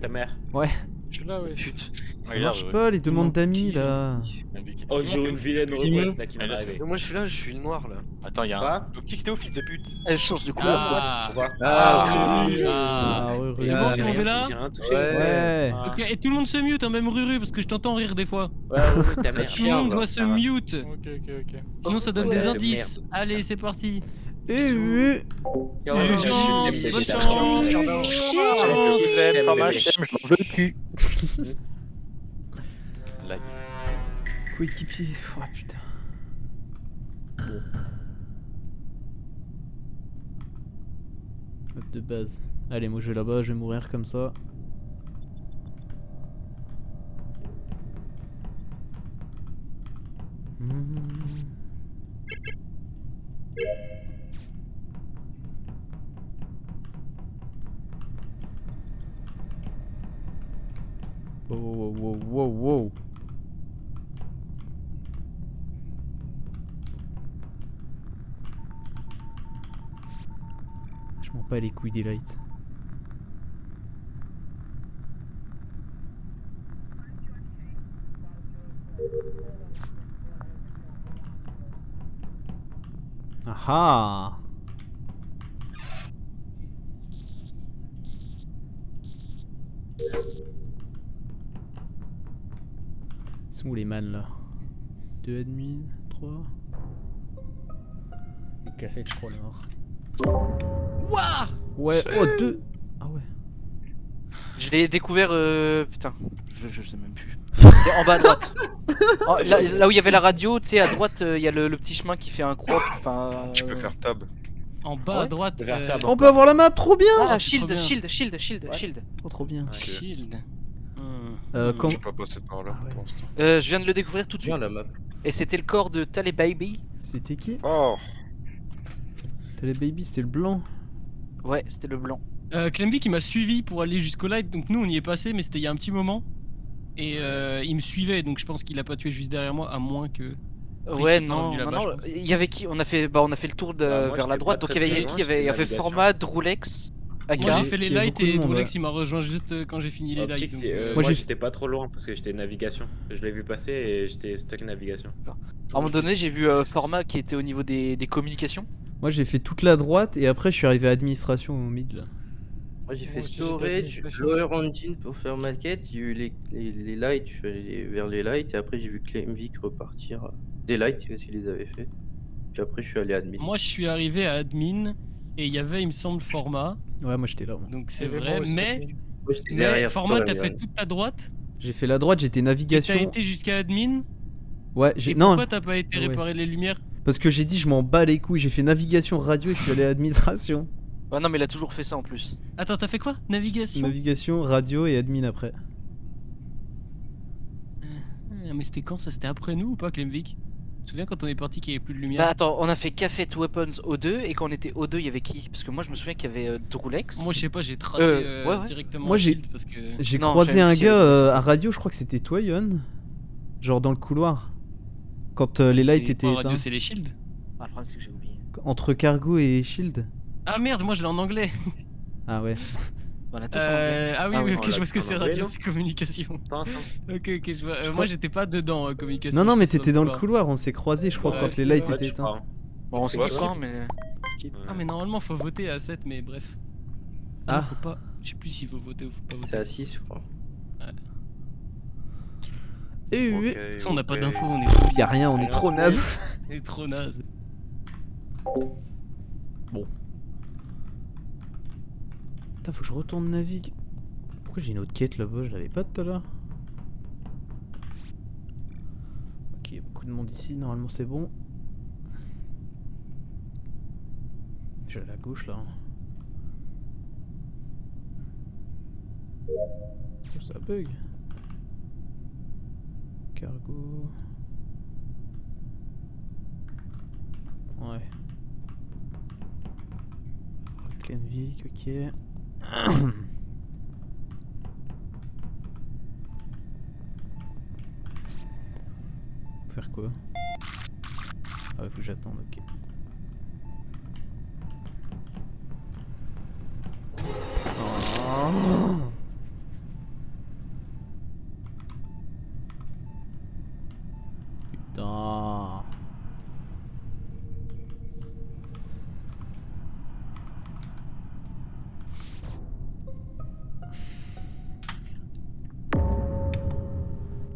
Je suis là, ouais. Putain. Ça marche pas les demandes d'amis là. Oh, j'ai une vilaine request là qui vient d'arriver. Mais moi je suis là, je suis noir là. Attends, il y a un. Quoi Optique, c'était au fils de pute. Elle change de couleur. Ah, Pourquoi Ah, oui. Ah. Ah, ouais, Et ouais. bon, Ah, tout le monde est là. J'ai rien touché. Ouais. Ouais. Ah. Ok, et tout le monde se mute, hein, même Ruru, parce que je t'entends rire des fois. Ouais, ta mère. Tout le monde doit se mute, Ok. sinon ça donne Ouais, des de indices. Allez, c'est parti. Et oui. Bonne chance, bonne chance. Je vous aime, fromage. Je le cul. Là, Coéquipier. Oh putain. Map de base. Allez, moi je vais là-bas, je vais mourir comme ça. Wow. Je m'en bats les couilles des lights. Aha. Ils sont où les man là? 2 admin, 3. Les cafés je crois nord. Wouah. Ouais, oh 2. Ah ouais. Je l'ai découvert, putain, je sais même plus. C'est en bas à droite. Là où il y avait la radio, tu sais, à droite, il y a le petit chemin qui fait un crop. Enfin. Tu peux faire tab. En bas à Ouais. droite. Vers table. On peut avoir la map, trop bien. Ah, c'est trop shield, bien. shield. Oh, trop bien. Shield. Quand... Je vais pas passer par là Ah ouais. pour l'instant. Je viens de le découvrir tout de suite. Bien la map. Et c'était le corps de Taleb Baby. C'était qui? Oh, T'as les babies, c'était le blanc. Ouais, c'était le blanc. Clemvik il m'a suivi pour aller jusqu'au light, donc nous on y est passé, mais c'était il y a un petit moment. Et il me suivait, donc je pense qu'il a pas tué juste derrière moi, à moins que. Après, il Ouais, serait pas non, revenu non, là-bas, je non. pense. Il y avait qui? On a fait le tour de, Bah, moi, vers la j'étais droite. pas Donc il y avait très qui? loin, Il y avait j'étais Format, Drulex, AK. Moi j'ai fait les Il y a lights beaucoup de et monde, Drolex ouais. il m'a rejoint juste quand j'ai fini les lights. Optique, donc, Moi, moi j'ai- j'étais pas trop loin parce que j'étais navigation. Je l'ai vu passer et j'étais stock navigation. À un moment donné, j'ai vu Format qui était au niveau des communications. Moi j'ai fait toute la droite et après je suis arrivé à administration au mid là. Moi j'ai fait Moi aussi, j'étais storage, administration. lower engine pour faire maquette, j'ai eu les lights, je suis allé vers les lights et après j'ai vu Clemvik repartir des lights parce qu'il les avait fait. Puis après je suis allé admin. Moi je suis arrivé à admin et il y avait il me semble Format, Ouais, moi j'étais là. moi. donc c'est Il y avait vrai, moi aussi, mais, admin. Moi, j'étais mais derrière Format t'as storage, fait toute ta droite, J'ai fait la droite, j'étais et t'as navigation. été jusqu'à admin, Ouais, et j'ai non, pourquoi t'as pas été ouais. réparer les lumières? parce que j'ai dit je m'en bats les couilles, j'ai fait navigation radio et je suis allé à administration. Ah non, mais il a toujours fait ça en plus. Attends, t'as fait quoi? Navigation? Navigation, radio et admin après. Ah, mais c'était quand ça? C'était après nous ou pas, Clemvik? Tu te souviens quand on est parti qu'il y avait plus de lumière? Bah attends, on a fait Cafet Weapons O2 et quand on était O2, il y avait qui? Parce que moi je me souviens qu'il y avait Drulex. Moi je sais pas, j'ai tracé ouais, ouais. directement Moi, à j'ai- Shield parce que. J'ai Non, croisé j'avais un aussi, gars ça à radio, je crois que c'était toi Yon. Genre dans le couloir. Quand les C'est lights pas étaient radio, éteints. c'est les Shields. Ah, le problème c'est que j'ai oublié. Entre Cargo et Shield. Ah merde, moi je l'ai en anglais. Ah ouais. On a tous en anglais. Ah oui, Ah oui, oui, ok, on je vois l'a ce que tous en c'est anglais, radio, non c'est communication. Pense, hein. Ok, ok, je vois. Je Moi crois- j'étais pas dedans, communication. Non, non, mais j'étais t'étais dans le couloir, on s'est croisés, je crois, Ouais, quand les c'est lights vrai. étaient Ouais, je éteints. crois, hein. Bon, on sait Ouais, pas, ouais. mais. Ah, mais normalement faut voter à 7, mais bref. Ah, Ah. non, faut pas. Je sais plus s'il faut voter ou faut pas voter. C'est à 6 je crois. Et Ok, oui. De toute façon, on n'a pas ok. d'infos, on est, Y a rien, on est Rien, trop c'est naze. on est trop naze. Putain, faut que je retourne navigue. Pourquoi j'ai une autre quête là-bas? Je l'avais pas tout à l'heure. Ok, y a beaucoup de monde ici, normalement c'est bon. Je vais à la gauche là. Oh, ça bug. Cargo. Ouais. Clemvik, ok. Faire quoi? Ah ouais, faut que j'attende, ok. Oh. Putain.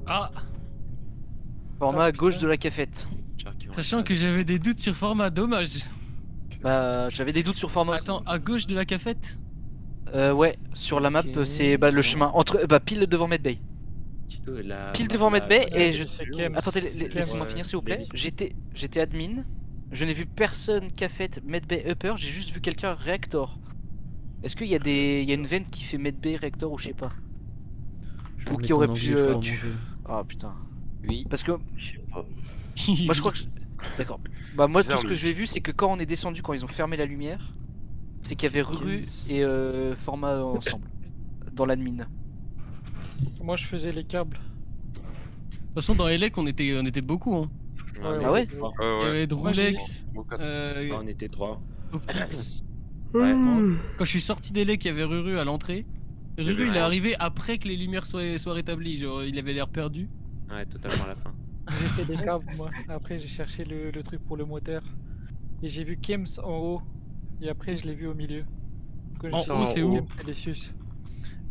Ah, Format Ah, à gauche putain. de la cafette. sachant que j'avais des doutes sur Format, dommage. Bah, j'avais des doutes sur Format. aussi. Attends, à gauche de la cafette? Ouais, sur la map, Ok. c'est le chemin entre, pile devant Medbay. Tito, la- Pile devant la- Medbay Ouais, et je. c'est Kems. Attendez, C'est laissez-moi Kems. finir s'il vous plaît. Les J'étais admin. Je n'ai vu personne cafette Medbay upper. J'ai juste vu quelqu'un reactor. Est-ce qu'il y a il y a une vente qui fait Medbay reactor ou je sais pas? Je vais Ou mettre qui en aurait anglais, pu, je crois, tu- manger. Ah putain. Oui. Parce que Je sais pas. moi je crois que. D'accord. Bah moi tout Bizarre, ce que lui. j'ai vu c'est que quand on est descendu, quand ils ont fermé la lumière, c'est qu'il y avait Ruru et Format ensemble. Dans l'admin. Moi je faisais les câbles. De toute façon, dans Elec, on était beaucoup. Hein. On Ah ouais était trois. Il y Ouais, avait ouais. Drulex, Bon, quatre. On était 3. Optix. Ouais. Quand je suis sorti d'Elec, il y avait Ruru à l'entrée. Ruru, il est arrivé après que les lumières soient rétablies. Genre, il avait l'air perdu. Ouais, totalement à la fin. J'ai fait des câbles moi. Après j'ai cherché le truc pour le moteur. Et j'ai vu Kems en haut. Et après je l'ai vu au milieu. Quand je En suis haut, sorti, c'est où? Kems et les sus.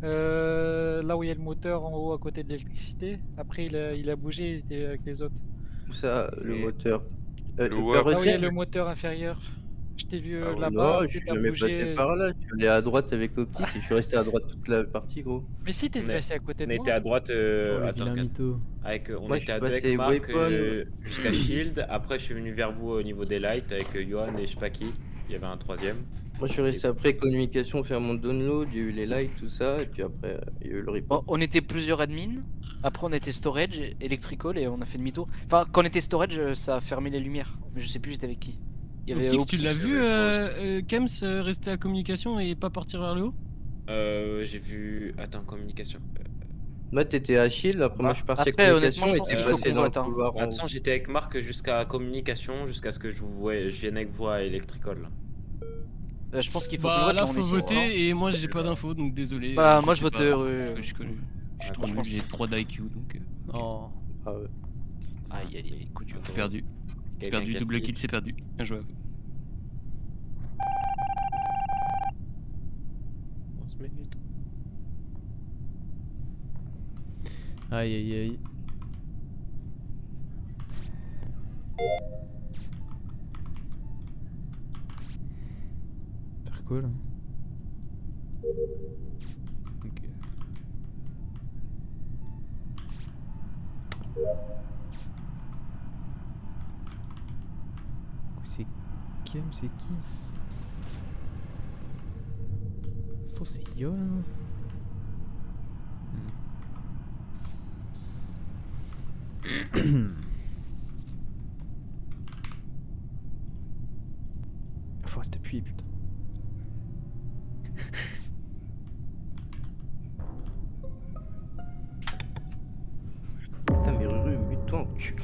Là où il y a le moteur en haut à côté de l'électricité. Après il a bougé, il était avec les autres. Tout ça, le Et- moteur. Le le WAP. Là où il y a regen. le moteur inférieur. Je t'ai vu Ah, là-bas. non, je suis t'as jamais bougé. passé par là. Tu allais à droite avec Optique et je suis resté à droite toute la partie, gros. Mais si t'es On est- passé à côté de On moi. était à droite. Oh, le Attends, vilain mytho. avec, on Moi, je était suis à deux passé avec Marc Waypoint. jusqu'à Shield. Après, je suis venu vers vous au niveau des lights avec Johan et je sais pas qui. Il y avait un troisième. Moi, je suis resté après communication, faire mon download, il y a eu les lights, tout ça, et puis après, il y a eu le report. Bon, on était plusieurs admins. Après on était storage, electrical et on a fait demi-tour. Enfin quand on était storage, ça a fermé les lumières. Mais je sais plus j'étais avec qui. Il y avait Optix, tu l'as Optix. vu, Kems, rester à communication et pas partir vers le haut? J'ai vu. Attends, communication. Moi, t'étais à Shield, après moi je suis parti Après, à honnêtement, communication je et pense t'es qu'il faut passé qu'on dans le vote, hein. couloir en haut. Attends, j'étais avec Marc jusqu'à communication, jusqu'à ce que je vienne avec voix électricole. Là. Je pense qu'il faut qu'on Bah vote, là, là, on faut est six, non voter et moi j'ai pas d'infos donc désolé. Bah, moi, je sais vote pas. heureux. Je connais. Je suis Ah, trop je nul, pense. j'ai 3 d'IQ donc. Ok. Oh. Ah ouais. Aïe aïe aïe, coup dur. C'est perdu. C'est Quelqu'un perdu, casse double vite. kill, c'est perdu. Bien joué à vous. On se minutes. Aïe aïe aïe. Faire quoi là? Ok. C'est Kim, c'est qui? Ça se trouve c'est Yo là. Faut rester appuyé, putain. Putain, mais Ruru, mute-toi en cul.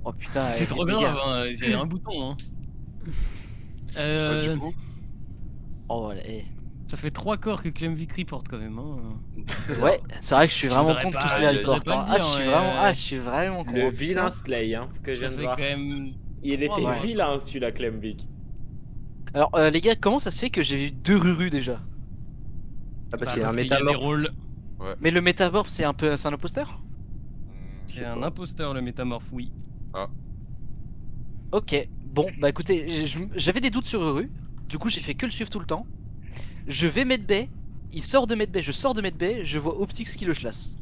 Oh putain, C'est trop les gars. grave, hein, il y a un bouton. Hein. Bah, du coup, Oh voilà, Ça fait 3 corps que Clemvic reporte quand même. Hein. Ouais, c'est vrai que je suis Tu vraiment devrais con de pas- tous tu les devrais reports. pas le Ah, dire, je suis vraiment con. Le vilain Slay, hein, que je Ça viens de fait voir. quand même. Il était Ouais. vilain celui-là, Clemvic. Alors, les gars, comment ça se fait que j'ai vu 2 Ruru déjà? Ah, parce Bah, qu'il y a un qu'il y a des métamorphe. rôles. Mais le métamorphe, c'est un imposteur? C'est un imposteur le métamorphe, oui. Ok, bon, bah écoutez, j'avais des doutes sur Ruru. Du coup, j'ai fait que le suivre tout le temps. Je vais Medbay, il sort de Medbay, je sors de Medbay, je vois Optix qui le chlasse.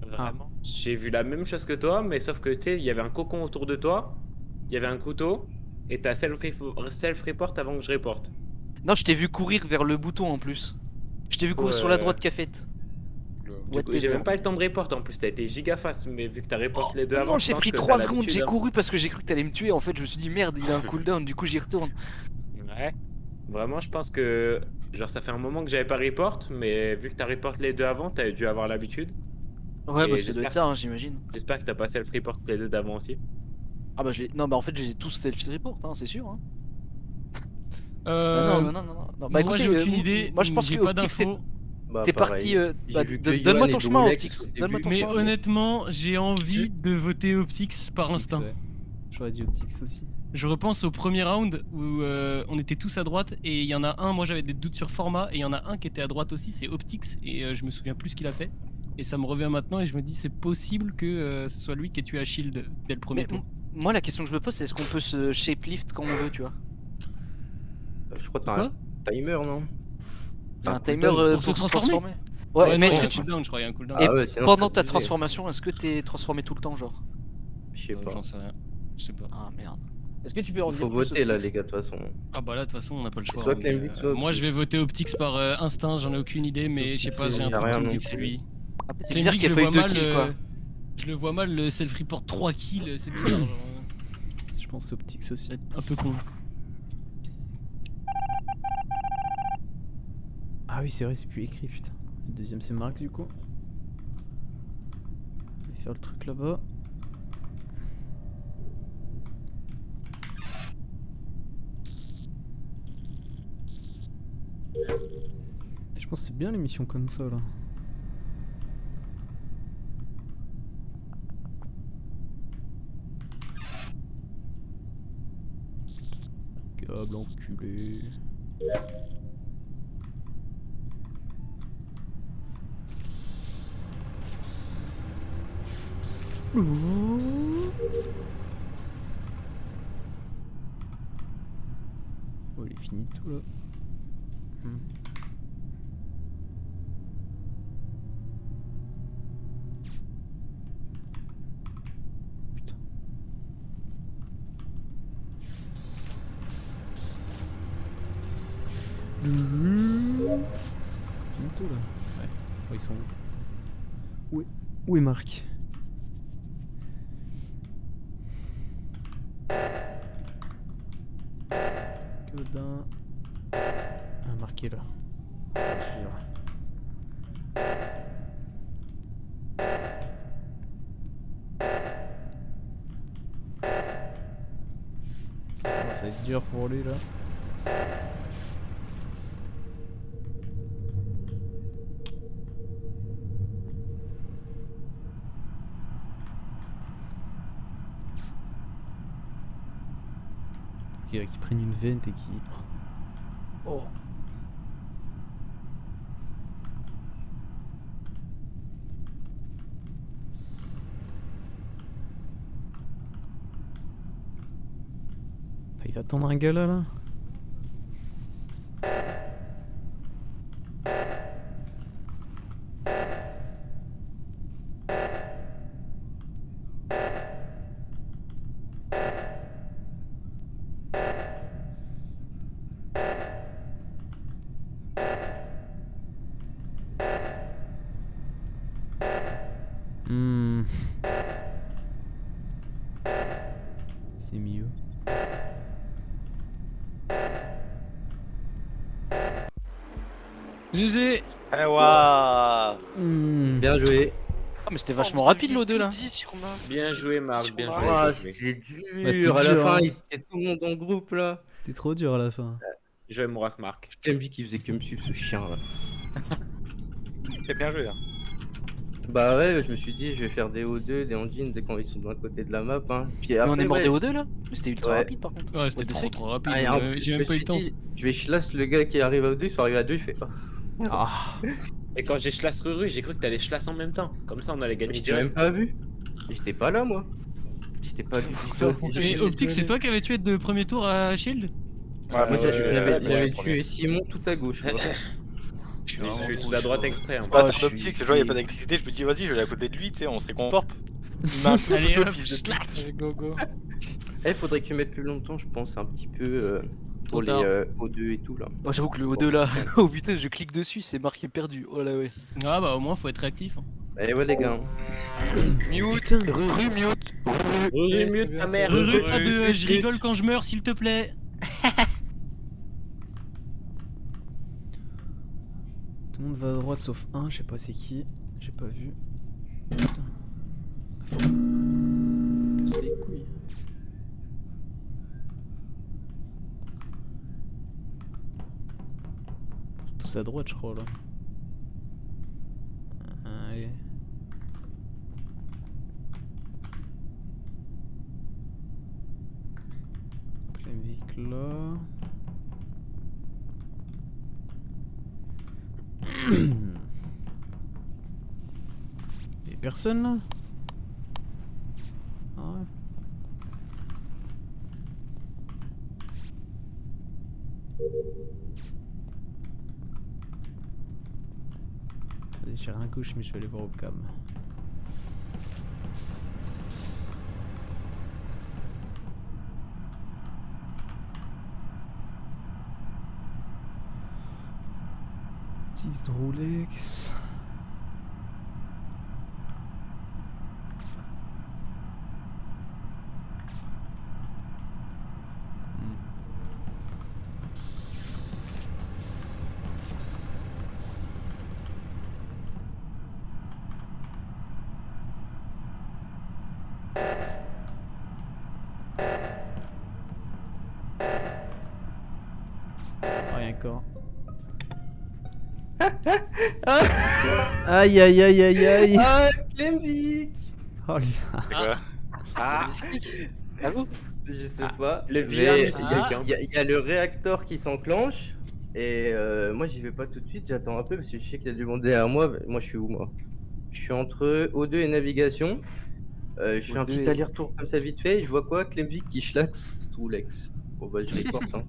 Vraiment. J'ai vu la même chose que toi, mais sauf que tu sais, il y avait un cocon autour de toi, il y avait un couteau, et t'as self-report avant que je reporte. Non, je t'ai vu courir vers le bouton en plus. Je t'ai vu courir sur la droite qu'a faite. Du coup, j'ai même pas eu le temps de report en plus, t'as été giga fast, mais vu que t'as report les deux avant. Non, je j'ai pense pris que 3 t'as secondes, l'habitude, j'ai hein. couru parce que j'ai cru que t'allais me tuer. En fait, je me suis dit merde, il a un cooldown, du coup j'y retourne. Ouais. Vraiment, je pense que. Genre, ça fait un moment que j'avais pas report, mais vu que t'as report les deux avant, t'as dû avoir l'habitude. Ouais, Et bah ça doit j'espère- être ça, hein, j'imagine. J'espère que t'as pas self-report les deux d'avant aussi. Ah bah non, bah en fait, je les ai tous self-report, hein, c'est sûr. Hein. Euh, Bah non. Bah moi écoutez, j'ai aucune idée. moi je pense j'ai que pas Optix, c'est. d'infos. Bah, T'es pareil. parti. J'ai vu que Donne-moi Yoann ton et chemin, Doulex Optix. au début. Donne-moi ton Mais chemin. honnêtement, j'ai envie de voter Optix par Optix, instinct. ouais. J'aurais dit Optix aussi. Je repense au premier round où on était tous à droite et il y en a un, moi j'avais des doutes sur format et il y en a un qui était à droite aussi, c'est Optix et je me souviens plus ce qu'il a fait. Et ça me revient maintenant et je me dis c'est possible que ce soit lui qui ait tué Shield dès le premier Mais tour. moi, la question que je me pose, c'est est-ce qu'on peut se shapelift quand on veut, tu vois? Je crois que t'as Quoi un timer, non? Il y a un Un timer cooldown. Pour se transformer. Ouais, mais non, est-ce il y a que un tu. cooldown, je crois, il y a un cooldown. Et Ah ouais, sinon, pendant c'est ta abusé. transformation, est-ce que t'es transformé tout le temps, genre? Je sais pas. J'en sais rien. Je sais pas. Ah merde. Est-ce que tu peux en Il dire faut plus, voter là, Optix? les gars, de toute façon. Ah bah là de toute façon on n'a pas le choix. Soit hein, Clemvic, mais, soit moi je Optix. vais voter Optix par instinct, j'en ai aucune idée mais je sais pas, j'ai un y a truc rien qui me non dit que c'est plus. lui. C'est bizarre qu'il n'y ait je pas eu le 2 vois mal, kills, quoi. Je le vois mal le self-report 3 kills, c'est bizarre. Genre, Je pense c'est Optix aussi. c'est un peu con. Ah oui, c'est vrai, c'est plus écrit, putain. Le deuxième, c'est Marc, du coup. Je vais faire le truc là-bas. Je pense que c'est bien les missions comme ça, là. Câble enculé. Oh, il est fini tout là. Putain. Bientôt là. Ouais. Oh, ils sont où? Où est Marc? Godin. Ah, marqué là. On va suivre. Ça va être dur pour lui là. Qui prennent une vente et qui... Oh. Il va attendre un gars là. C'est mieux. GG. Eh waouh. Bien joué. Ah, mais c'était vachement rapide l'O2 là. Bien joué, Marc, bien joué. Ah, bien joué. c'était dur. Bah, c'était à la dur, fin, hein. il était tout le monde dans le groupe là. C'était trop dur à la fin. Bien joué, mon ref, Marc. J'aime bien qu'il faisait que me suivre ce chien là. C'est bien joué. Hein. Bah ouais, je me suis dit, je vais faire des O2, des engines dès quand ils sont d'un côté de la map. Hein. Puis Mais on après, est mort ouais. des O2 là. Mais c'était ultra Ouais. rapide par contre. Ouais, c'était What the trop fuck. trop rapide. Ah, et en J'ai plus, je même me pas eu le suis temps. dit, je vais chlasse le gars qui arrive à O2, il sont arrivés à 2, je fais. Oh. Ah. Et quand j'ai chlasse Ruru, j'ai cru que t'allais chlasse en même temps. Comme ça, on allait gagner Je t'ai même direct. pas vu. J'étais pas là moi. J'étais pas vu. Et Optic, c'est toi qui avais tué de premier tour à Shield? Ouais, Moi moi, j'avais premier. tué Simon tout à gauche. Moi. Je suis Je vraiment suis trop tout à droite chaud. exprès. Hein. C'est pas Oh, trop je optique, suis- ce jour il y a pas d'électricité, je me dis vas-y, je vais aller à côté de lui, tu sais, on se réconforte. Il m'a un peu Allez, foutu, hop, le fils de pute. Allez, go go. Eh, faudrait que tu mettes plus longtemps, je pense, un petit peu Trop pour les tard. O2 et tout là. Oh, j'avoue que le O2 là, oh putain, je clique dessus, c'est marqué perdu. Oh là ouais. Ah bah au moins faut être réactif. Hein. Eh ouais les gars. Mute, Ruru, mute. Ruru, mute ta mère. Ruru, Ruru. pas de je rigole quand je meurs s'il te plaît. Tout le monde va à droite sauf un, je sais pas c'est qui. J'ai pas vu. Putain. Faut... Casse les couilles. C'est tous à droite je crois là. Allez. Clemvic là. Y'a personne là? Ah ouais. Allez, j'ai rien à gauche mais je vais aller voir au cam. Petit Rolex. Rien encore. Aïe aïe aïe aïe aïe. Ah, Clemvic. Oh, lui. C'est quoi? Ah, À vous. Je sais pas. le Mais vilain, c'est Ah. quelqu'un. Il y a le réacteur qui s'enclenche. Et moi j'y vais pas tout de suite, j'attends un peu parce que je sais qu'il y a du monde derrière moi. Moi je suis où moi? Je suis entre O2 et navigation. Je fais un O2 petit et- aller-retour comme ça vite fait. Et je vois quoi? Clemvic qui schlax tout l'ex. Bon bah je les porte. Hein.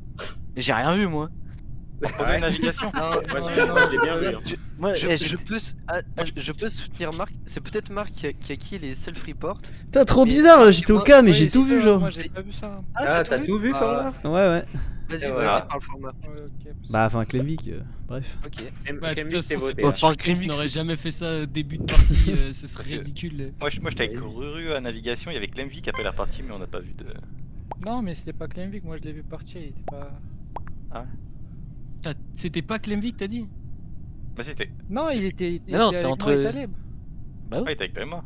J'ai rien vu moi. Pour de navigation. Ouais, j'ai bien vu. Hein. Moi, Je, eh, je peux, je peux soutenir Marc. C'est peut-être Marc qui a qui les self-report. Putain, trop Mais- bizarre, j'étais au moi- cas mais Ouais, j'ai tout vu pas- genre. Moi j'ai pas vu ça. Ah, t'as tout vu, Ah. Format? Ouais ouais. Vas-y, Et vas-y, voilà. parle format. Ouais, ok. Bah enfin Clemvic, bref. Ok. Bah, de toute Camille, c'est façon, voté. c'était hein. sûr que Clemvic, Clemvic n'aurait c'est- jamais fait ça début de partie, ce serait Parce que- ridicule. Moi j'étais avec Ruru à navigation, il y avait Clemvic après la partie, mais on n'a pas vu de. Non, mais c'était pas Clemvic, moi je l'ai vu partir, il était pas. C'était pas Clemvic, t'as dit? Bah c'était. Non, il était. Mais non, était c'est avec entre- moi et Taleb. Bah oui. Ouais, t'es avec toi et moi.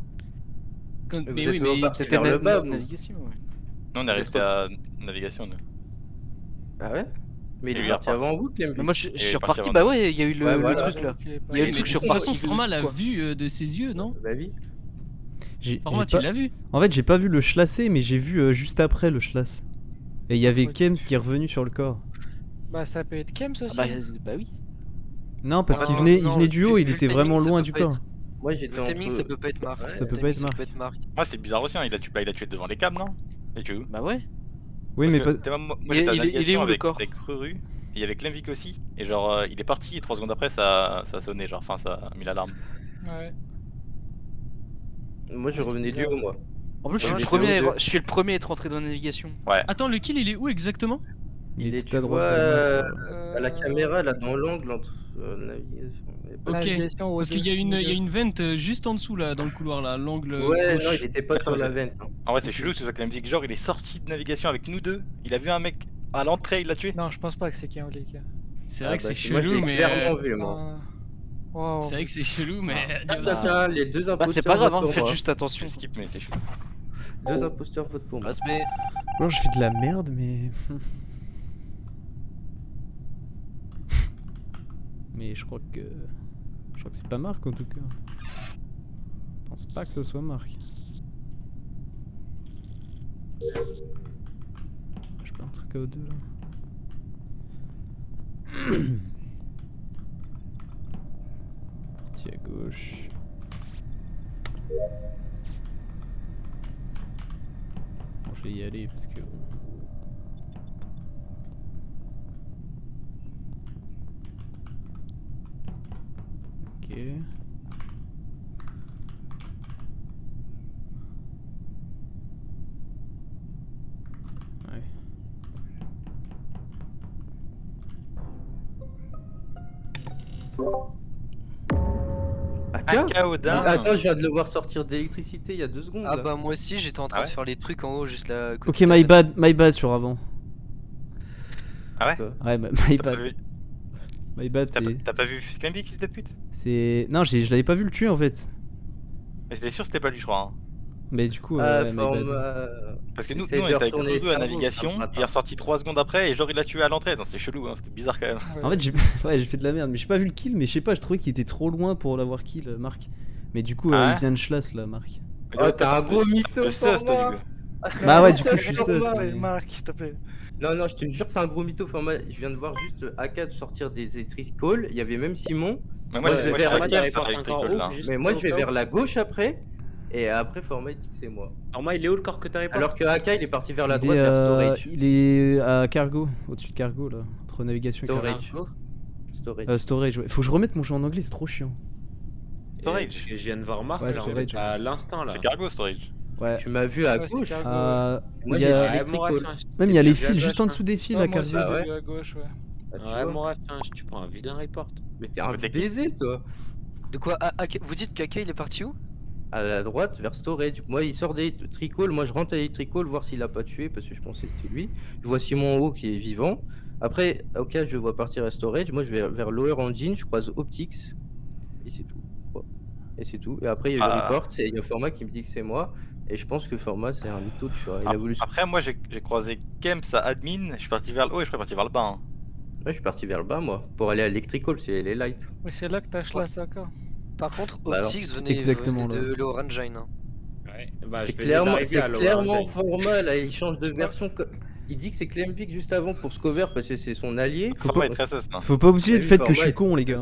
Quand- Vous Mais êtes oui, toujours mais partis C'était vers le bas, vous. navigation, ouais. Nous, on est resté à navigation, nous. Ah ouais? Mais il Et est lui, il est parti reparti. avant vous, Clem. Mais moi je Et suis parti reparti, avant bah nous. ouais, il y a eu le, Ouais, le voilà. truc là. Ok, Il y a bah, eu le mais truc, de je suis toute façon, reparti. Format l'a quoi. vu de ses yeux, non? Bah oui. J'ai Format, tu pas- l'as vu? En fait, j'ai pas vu le schlassé, mais j'ai vu juste après le schlass. Et il y avait Ok. Kems qui est revenu sur le corps. Bah, ça peut être Kems aussi. Ah bah oui. Non, parce Ah, qu'il non, venait, il non, venait du haut, vu- il vu le était timing, vraiment ça loin peut du pas corps. être- Moi j'étais Le timing, entre. ça peut pas être Marc. Ouais, Le ça peut timing, pas être ça Marc. peut être Marc. Moi, c'est bizarre aussi, hein. Il a tué devant les câbles, non? Il a tué où? Bah ouais. Oui, Parce mais que, pas... t'es moi, Il est- j'étais à il est- il est navigation où, le avec, corps avec Ruru, et il y avait Clemvic aussi, et genre il est parti et 3 secondes après ça a sonné, genre enfin ça a mis l'alarme. Ouais. Moi je Ouais, c'est revenais du bizarre. haut, moi. En plus, je suis Ouais, le j'étais premier, au deux. je suis le premier à être rentré dans la navigation. Attends, le kill, il est où exactement? Il est, tout tu à vois, droite. à la caméra, là, dans l'angle entre navigation. et pas- Ok. Navigation au Parce qu'il y a une vente juste en dessous, là, dans le couloir, là, l'angle Ouais, gauche. non, il était pas Attends, sur la c'est- vente. hein. En vrai c'est chelou que ce soit Clemvic, genre il est sorti de navigation avec nous deux, il a vu un mec à l'entrée, il l'a tué. Non, je pense pas que c'est Kems, les gars. C'est Ah vrai que bah, c'est moi, je chelou, l'ai mais. clairement vu, moi. Wow. C'est vrai que c'est chelou, mais. Tiens, les deux imposteurs. Bah c'est pas grave, hein, votent pour faites moi. juste attention. Je skip mais c'est chelou. Deux imposteurs votent pour moi. Passe, mais. Alors je fais de la merde, mais... Mais je crois que... c'est pas Marc en tout cas. Je pense pas que ce soit Marc. Je peux un truc à O2 là. Parti à gauche. Bon, je vais y aller parce que... Ok. Ouais. Ah, Un tiens chaos d'un. Attends, je viens de le voir sortir d'électricité il y a 2 secondes. Ah là. bah moi aussi j'étais en train Ah ouais de faire les trucs en haut juste là. à Ok, côté de my la bad sur avant. Ah ouais? Quoi Ouais, my T'as pas bad. vu, My bad, t'as pas vu Clemvic, fils de pute? c'est... Non, je l'avais pas vu le tuer en fait. Mais c'était sûr que c'était pas lui je crois. Hein. Mais du coup, Ah, ouais, my bad. format. Parce que nous, Essaye nous on de était avec retourner Ruru les à cerveaux, navigation, ça me il est ressorti 3 secondes après et genre il l'a tué à l'entrée, donc c'est chelou, hein. C'était bizarre quand même. En fait, j'ai ouais, j'ai fait de la merde, mais j'ai pas vu le kill, mais je sais pas, je trouvais qu'il était trop loin pour l'avoir kill, Marc. Mais du coup, Ah ouais il vient de schlass là, Marc. Mais Oh, toi, t'as un gros mytho, Le sus, toi, format. du coup. Bah ouais, du Ça, coup, je suis format, sus, ouais. mais- Marc, s'il te plaît. Non, non, je te jure que c'est un gros mytho format. Je viens de voir juste AK sortir des calls. Il y avait même Simon. Mais Moi, je vais vers la la game, ça va être rigolo, là. Mais moi, je vais vers la gauche après. Et après, format, il dit que c'est moi. Alors moi, il est où le corps que t'as répondu? Alors que AK, il est parti vers la Il droite, est, vers storage. il est à cargo, au-dessus de cargo là, entre navigation et cargo. Storage. Storage. Storage, ouais. Faut que je remette mon jeu en anglais, c'est trop chiant. Storage. Parce que je viens de voir Marc Ouais, là, en storage, fait, à l'instant là. C'est cargo storage. Ouais. Tu m'as vu à Ouais, c'est gauche. cargo. Moi, il y j'ai a... dit Ouais, électrical. mon ref, hein, Même il y a les t'es bien fils vu à juste en gauche, dessous des fils Ouais, à moi aussi, cargo. Ah ouais j'ai vu à gauche, ouais. Ah, tu Ouais, vois. mon ref, hein, tu prends un vilain report. Mais t'es un T'es qui baiser, toi. De quoi vous dites qu'Aka il est parti où? À la droite, vers storage. Moi, il sort des tricalls. Moi, je rentre à l'électrical, voir s'il a pas tué, parce que je pensais que c'était lui. Je vois Simon en haut qui est vivant. Après, ok, je le vois partir à storage. Moi, je vais vers lower engine, je croise Optics. Et c'est tout. Ouais. Et c'est tout. Et après, il y a eu le Ah. report. Et il y a Format qui me dit que c'est moi. Et je pense que Format, c'est un mytho, tu vois. Il a voulu. Après, moi j'ai croisé Kems à admin, je suis parti vers le haut et je suis parti vers le bas. Hein. Ouais, je suis parti vers le bas, moi. Pour aller à l'électrical, c'est les lights. Mais c'est là que t'as la Saka. Par contre, Bah alors, Optix c'est venait, exactement venait de là. l'Orangine. Hein. Ouais, bah, C'est je venais clairement, d'arriver c'est à Lower clairement Engine. Format, là. Il change de version. Il dit que c'est Clemvic juste avant pour se cover parce que c'est son allié. Format est très sus. Hein. Faut pas oublier le Oui, fait que je Format suis est- con, les gars.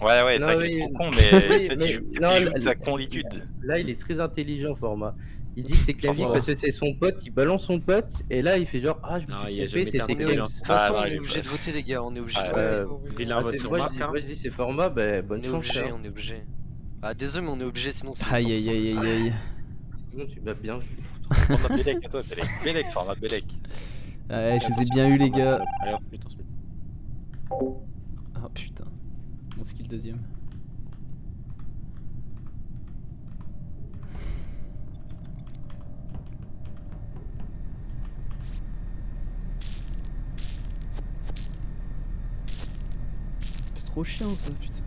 Ouais, ouais, c'est Non, vrai qu'il est oui, trop con, oui, mais mais- peut-être non, qu'il joue de là- sa conlitude. Là, il est très intelligent, Format. Il dit que c'est Clemvic Format. parce que c'est son pote, il balance son pote, et là, il fait genre, ah, je me Non, suis il a trompé, jamais été c'était De intelligent. Clems. toute Ah, façon, non, on il est est obligé de voter, les gars. On est obligé Ah, de voter. Vilain Ah, vote c'est- sur moi, Marc. je dis, hein. moi, je dis, c'est Format, bah, bonne On est chance. obligé, hein. on est obligé. Ah, désolé, mais on est obligé, sinon c'est. Aïe 100%. aïe aïe aïe aïe. Sinon, tu m'as bien vu. Format Bélec à toi, Bélec. Bélec, format Bélec. Ouais, je vous ai bien eu, les gars. Allez, on split, on split. Ah putain. Mon skill deuxième. trop chiant ça, putain.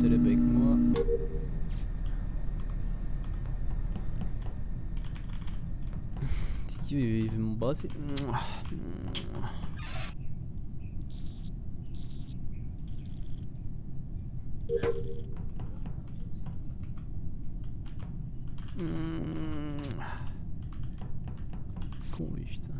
T'es là avec moi. Si il veut m'embrasser. Con lui, putain.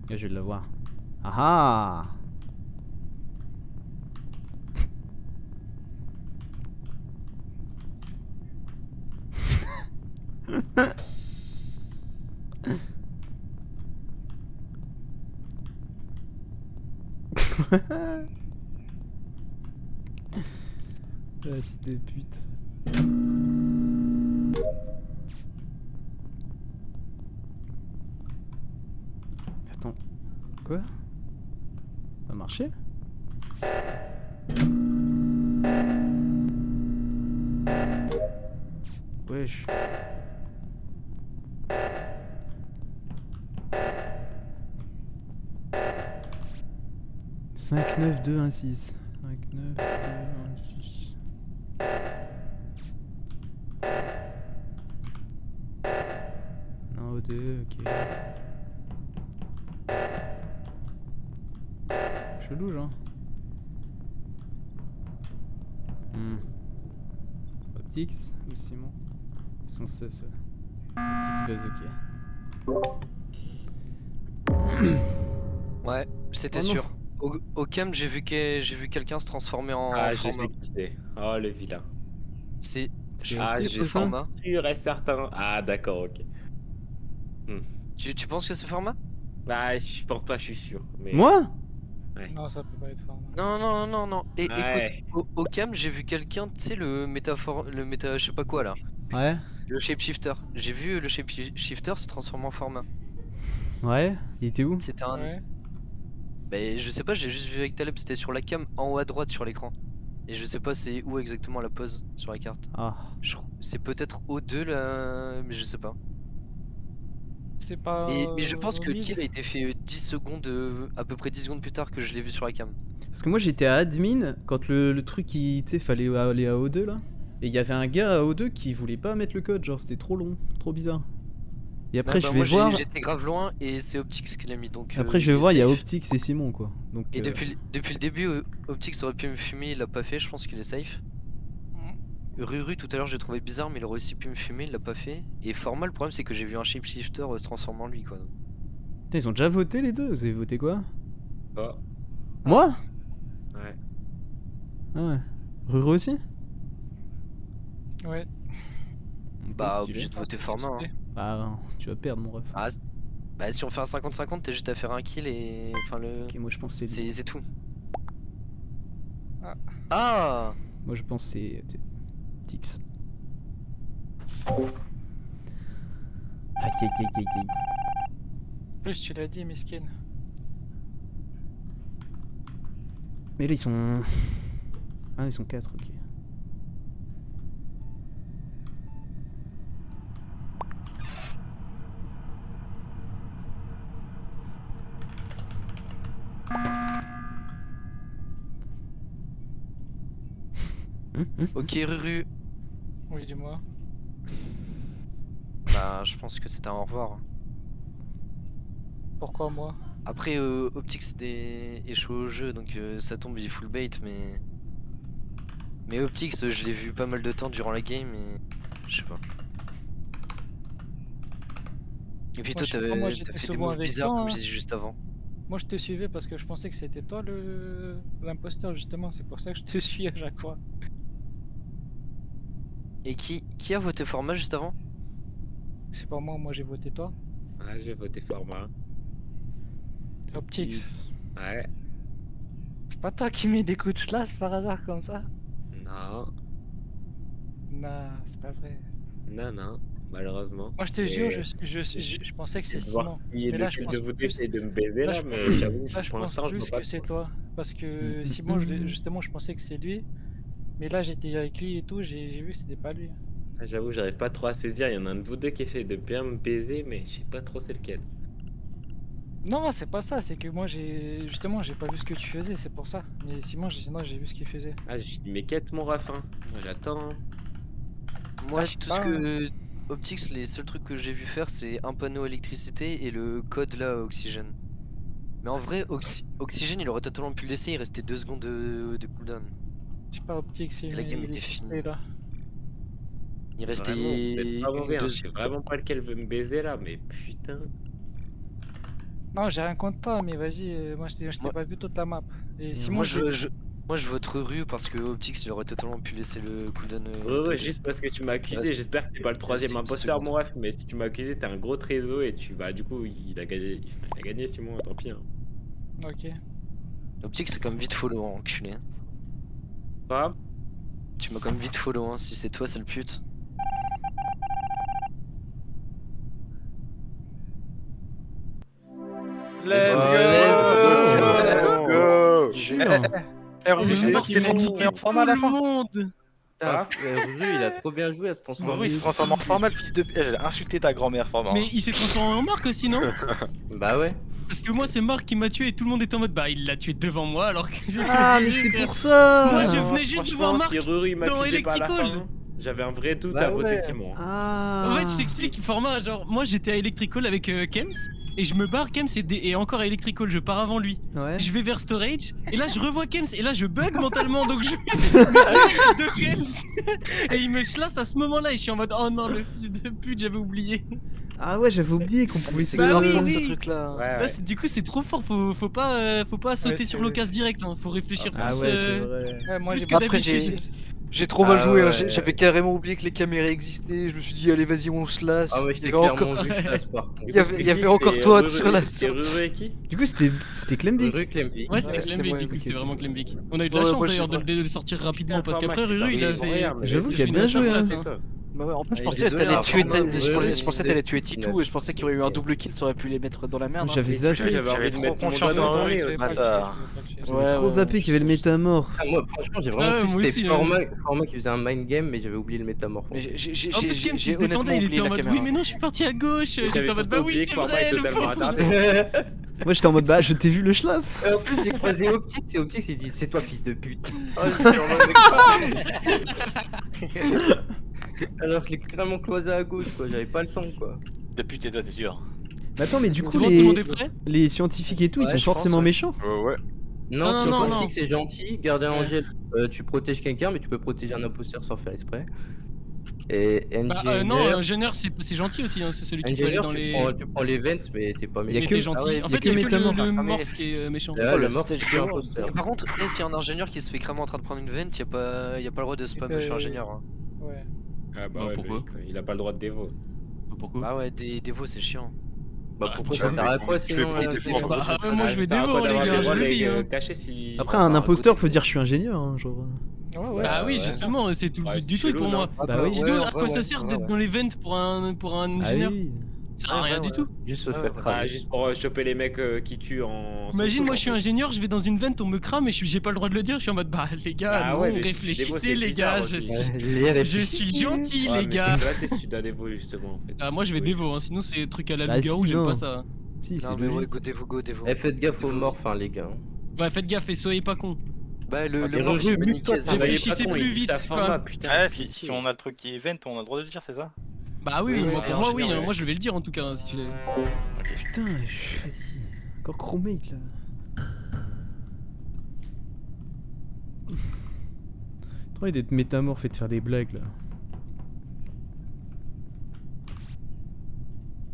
Là, je vais l'avoir. Ah ah. Fils de pute. Attends. Quoi? Ça a marché? Wesh. Cinq, 9, 2, 1, 6. 5, 9, 2, 1, 6. Non, 2, ok. Chelou, genre. Optix ou Simon? Ils sont ceux. Optix buzz, ok. Ouais, c'était Oh non. sûr. Au cam, j'ai vu quelqu'un se transformer en Ah, je format. sais qui c'est. Oh, le vilain. C'est Ah, Optix, j'ai c'est ça? format. sûr et certain. Ah, d'accord, ok. Tu penses que c'est format? Bah, je pense pas, je suis sûr. Mais... Moi? Non, ça peut pas être format. Non. Et Ouais. écoute, au cam, j'ai vu quelqu'un, tu sais, le méta, je sais pas quoi là. Ouais. Le shapeshifter. J'ai vu le shapeshifter se transformer en format. Ouais. Il était où? C'était un. Ouais. Bah, je sais pas, j'ai juste vu avec Taleb, c'était sur la cam en haut à droite sur l'écran. Et je sais pas c'est où exactement la pose sur la carte. Ah. C'est peut-être O2 là, mais je sais pas. C'est pas. Mais je pense que le mid. kill a été fait 10 secondes, à peu près 10 secondes plus tard que je l'ai vu sur la cam. Parce que moi j'étais à admin quand le truc il, tu sais, fallait aller à O2 là. Et il y avait un gars à O2 qui voulait pas mettre le code, genre c'était trop long, trop bizarre. Et après je vais moi, voir. j'étais grave loin et c'est Optix qui l'a mis donc. Après je vais voir, il y a safe. Optix et Simon quoi. Donc, Et depuis le début, Optix aurait pu me fumer, il l'a pas fait, je pense qu'il est safe. Ruru tout à l'heure j'ai trouvé bizarre mais il aurait aussi pu me fumer, il l'a pas fait. Et Formal, le problème c'est que j'ai vu un shapeshifter se transformer en lui quoi. Putain, ils ont déjà voté les deux? Vous avez voté quoi? Oh. Moi? Ouais. Ah ouais. Ruru aussi? Ouais. Ok, Bah stylé. obligé de voter Format. Hein. Bah tu vas perdre mon ref. Ah, bah si on fait un 50-50 t'as juste à faire un kill et. Enfin le. Ok, moi je pense que c'est lui. C'est tout. Ah. Ah. Moi je pense que c'est Tix. Aïe aïe aïe aïe aïe. En plus, tu l'as dit, Miskin. Mais là ils sont. Ah ils sont 4, ok. Ok Ruru. Oui, dis-moi. Bah je pense que c'était un au revoir. Pourquoi moi? Après Optix est chaud au jeu donc ça tombe il full bait mais. Mais Optix je l'ai vu pas mal de temps durant la game et. Je sais pas. Et puis Moi, toi je sais pas, moi, t'as j'étais fait des souvent moves avec bizarres toi, comme hein. j'ai dit juste avant. Moi, je te suivais parce que je pensais que c'était toi l'imposteur, justement. C'est pour ça que je te suis à chaque fois. Et qui a voté Format juste avant? C'est pas moi j'ai voté toi. Ouais, j'ai voté Format. Optix. Ouais. C'est pas toi qui mets des coups de slash par hasard comme ça? Non. Non, c'est pas vrai. Non. malheureusement. Moi je te Et jure, je pensais que c'est de voir Simon. qui est Mais là je lequel pense de vous deux plus, essaye de me baiser là, là, je- mais j'avoue, là, je pour pense l'instant, je vois plus pas. que c'est toi. Parce que Simon, justement, je pensais que c'est lui. Mais là j'étais avec lui et tout, j'ai vu que c'était pas lui. Ah, j'avoue, j'arrive pas trop à saisir. Il y en a un de vous deux qui essaye de bien me baiser, mais je sais pas trop c'est lequel. Non, c'est pas ça, c'est que moi justement j'ai pas vu ce que tu faisais, c'est pour ça. Mais Simon, sinon j'ai vu ce qu'il faisait. Ah, je dis, mais quête mon Raffin. Moi, j'attends. Moi, Ah, je sais tout pas, ce que. Optix, les seuls trucs que j'ai vu faire, c'est un panneau électricité et le code là, oxygène. Mais en vrai, oxygène, il aurait totalement pu le laisser, il restait 2 secondes de cooldown. Je sais pas optique, c'est Et la game il était est finie. suspect, là. Il restait Vraiment, vous êtes pas une ou mauvais, hein. deux. Je sais vraiment pas lequel veut me baiser là, mais putain. Non, j'ai rien contre toi, mais vas-y, moi je t'ai Moi- pas vu toute la map. Et Simon, Moi, je moi, je vote rue parce que Optix, il aurait totalement pu laisser le cooldown. Ouais, juste parce que tu m'as accusé, reste- j'espère que t'es pas le troisième reste une imposteur, seconde. mon ref, mais si tu m'as accusé, t'es un gros trésor et tu vas, du coup, il a gagné, il a gagné Simon, tant pis. Hein. Ok. Optix, c'est comme vite follow, hein, enculé. Pas Tu m'as comme vite follow, hein, si c'est toi, c'est le pute. Let's go. Let's go. Jure. Eh, Ruru, c'est mais pas qu'il est Simon, transformé en format à la fin. monde. Putain, Ruru, il a trop bien joué à se transformer. Ruru, il se transforme en format, le fils de. Eh, j'allais insulter ta grand-mère, format. Mais il s'est transformé en Marc aussi, non? Bah ouais. Parce que moi, c'est Marc qui m'a tué et tout le monde était en mode bah il l'a tué devant moi alors que j'étais. Ah, mais obligé, c'était frère. pour ça. Moi, je venais juste de voir Franchement, Marc si Ruru dans m'accusait pas à la Electrical. fin, j'avais un vrai doute Bah à voter ouais. Simon. Ah. En fait, je t'explique, format, genre, moi j'étais à Electrical avec Kems, et je me barre Kems et encore à Electrical, je pars avant lui. Ouais. Je vais vers Storage, et là je revois Kems, et là je bug mentalement, donc je de Kems, et il me chlasse à ce moment-là, et je suis en mode oh non, le fils de pute, j'avais oublié. Ah ouais, j'avais oublié qu'on pouvait C'est se. Bah grave oui, fort, oui. ce truc là. Ouais, Là, du coup, c'est trop fort, faut pas sauter Ouais, sur c'est- l'occasion direct, hein. Faut réfléchir Ah plus. ouais, c'est vrai. Ouais, moi plus j'ai que pas Après, d'habitude. j'ai trop mal Ah joué, hein. ouais. J'avais carrément oublié que les caméras existaient. Je me suis dit, allez, vas-y, on se lasse. Ah ouais, Il j'étais y avait clairement encore, vu chasse par contre. il y avait encore toi sur la. C'est Ruru et qui? Du coup, c'était Clemvic. Ruru Clemby. Ouais, c'était Ouais, c'était Clemvic, moi, du coup, ok. c'était vraiment Clemvic. On a eu de la Ouais, chance moi, je d'ailleurs sais de le sortir rapidement parce Putain, qu'après Format, Ruru il c'est a ça, fait. mais J'avoue vas-y, qu'il a je bien finis joué, ça, hein. c'est toi. Bah ouais, en plus, je Ouais, pensais désolé, t'allais hein, tuer, vraiment, je pensais t'allais tuer Titou il et je pensais qu'il y aurait eu un double kill, ça aurait pu les mettre dans la merde. hein. J'avais Mais zappé. j'avais envie de trop mettre mon confiance doigt en dans ton Ruru, nez tu aussi. bâtard. J'avais trop zappé qu'il y avait le métamorphe. Ah, moi, franchement, j'ai Ah, vraiment moi cru que aussi, c'était format qui faisait un mind game, mais j'avais oublié le métamorphe. Mais j'ai En plus, Kems il se honnêtement défendait, il était oublié en la mode caméra. oui, mais non, je suis parti à gauche. J'étais J'avais en mode surtout bah oui, oublié c'est que Format vrai, est le totalement pauvre. retardé. Moi, j'étais en mode bah, je t'ai vu le schlass. Et en plus, j'ai croisé Optix, et Optix, il dit c'est toi, fils de pute. Oh, j'étais en mode, avec quoi. Alors que je l'ai clairement cloisé à gauche, quoi. J'avais pas le temps, quoi. De pute, c'est toi, c'est sûr. Mais attends, mais du coup, Tout le monde est les, prêt? les scientifiques et tout, ils Ouais, sont je pense, forcément ouais. méchants. Ouais. Non, Non, sur non, ton non. fixe, c'est gentil. Gardien Ouais. Angel, tu protèges quelqu'un, mais tu peux protéger un imposteur sans faire exprès. Et Bah Engineer, non, ingénieur c'est gentil aussi, hein, c'est celui qui peut aller Engineer, dans tu les. prends les ventes, mais t'es pas Y a méchant. Mais que- t'es gentil. ah ouais, En y a fait, que il y a que Métamorphe. le Ah, mais- morph qui est méchant. Là, Oh, le le mort, stage c'est zéro. imposteur. Par contre, s'il y a un ingénieur qui se fait cramer en train de prendre une vente, y a pas le droit de spam, je suis ingénieur. Hein. Ouais. Ah bah Non, ouais, pourquoi logique, il a pas le droit de dévo. Pourquoi? Bah ouais, des dévos, c'est chiant. Bah pourquoi tu ça vas sert à faire quoi tu sinon fais là, complètement c'est- Bah, Ah, moi je vais Ça sert à dévo quoi les d'avoir gars, des je rôles le dis. Hein. cachés si. Après, un Bah, imposteur côté- peut dire je suis ingénieur, hein, genre. Ouais, ouais. Bah oui, ouais. justement, c'est tout le Ouais, but c'est du truc chelou, pour non moi. Bah oui. Sinon, à quoi ça sert ouais, d'être ouais. dans les vents pour un Ah ingénieur? oui. Ça sert à rien Ouais, du ouais. tout. Juste se Ouais, faire ouais. Ah, cramer. juste pour choper les mecs qui tuent en. Imagine, solo, moi je suis en fait. ingénieur, je vais dans une vente, on me crame et j'ai pas le droit de le dire. Je suis en mode bah les gars, Ah non, ouais, mais si tu dévo, réfléchissez c'est les bizarre gars, aussi. je suis gentil Ouais, les mais gars. c'est éclaté si tu dois dévo justement en fait. Ah, moi je vais Oui. dévo, hein, sinon c'est truc à la Bah, loup-garou, si, j'aime non. pas ça. Si, c'est Non, mais ouais, logique. go dévo. Eh, faites gaffe aux Dévo. morts, les gars. Ouais, faites gaffe et soyez pas cons. Bah, le Et morph, Ruru, il m'a niqué mute-toi, à t'as zéro. réfléchissez Pas con, plus il dit vite, sa c'est format, pas- putain. Ah, si on a le truc qui est vent, on a le droit de le dire, c'est ça? Bah oui, Oui, moi, c'est pour moi oui, ingénieur, hein, ouais. moi je vais le dire en tout cas. Hein, si tu l'as- Putain, vas-y. Encore chromate là. Trop envie d'être métamorphe et de faire des blagues là.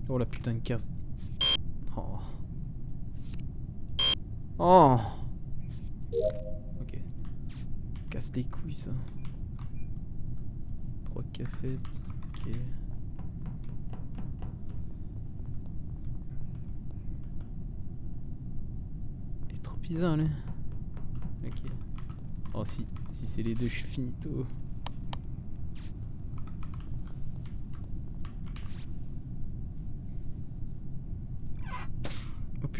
Oh la putain de carte. Oh. Oh. Ok. Casse les couilles ça. 3 cafés. Ok. Il est trop bizarre là. Ok. Oh si c'est les deux je suis finito.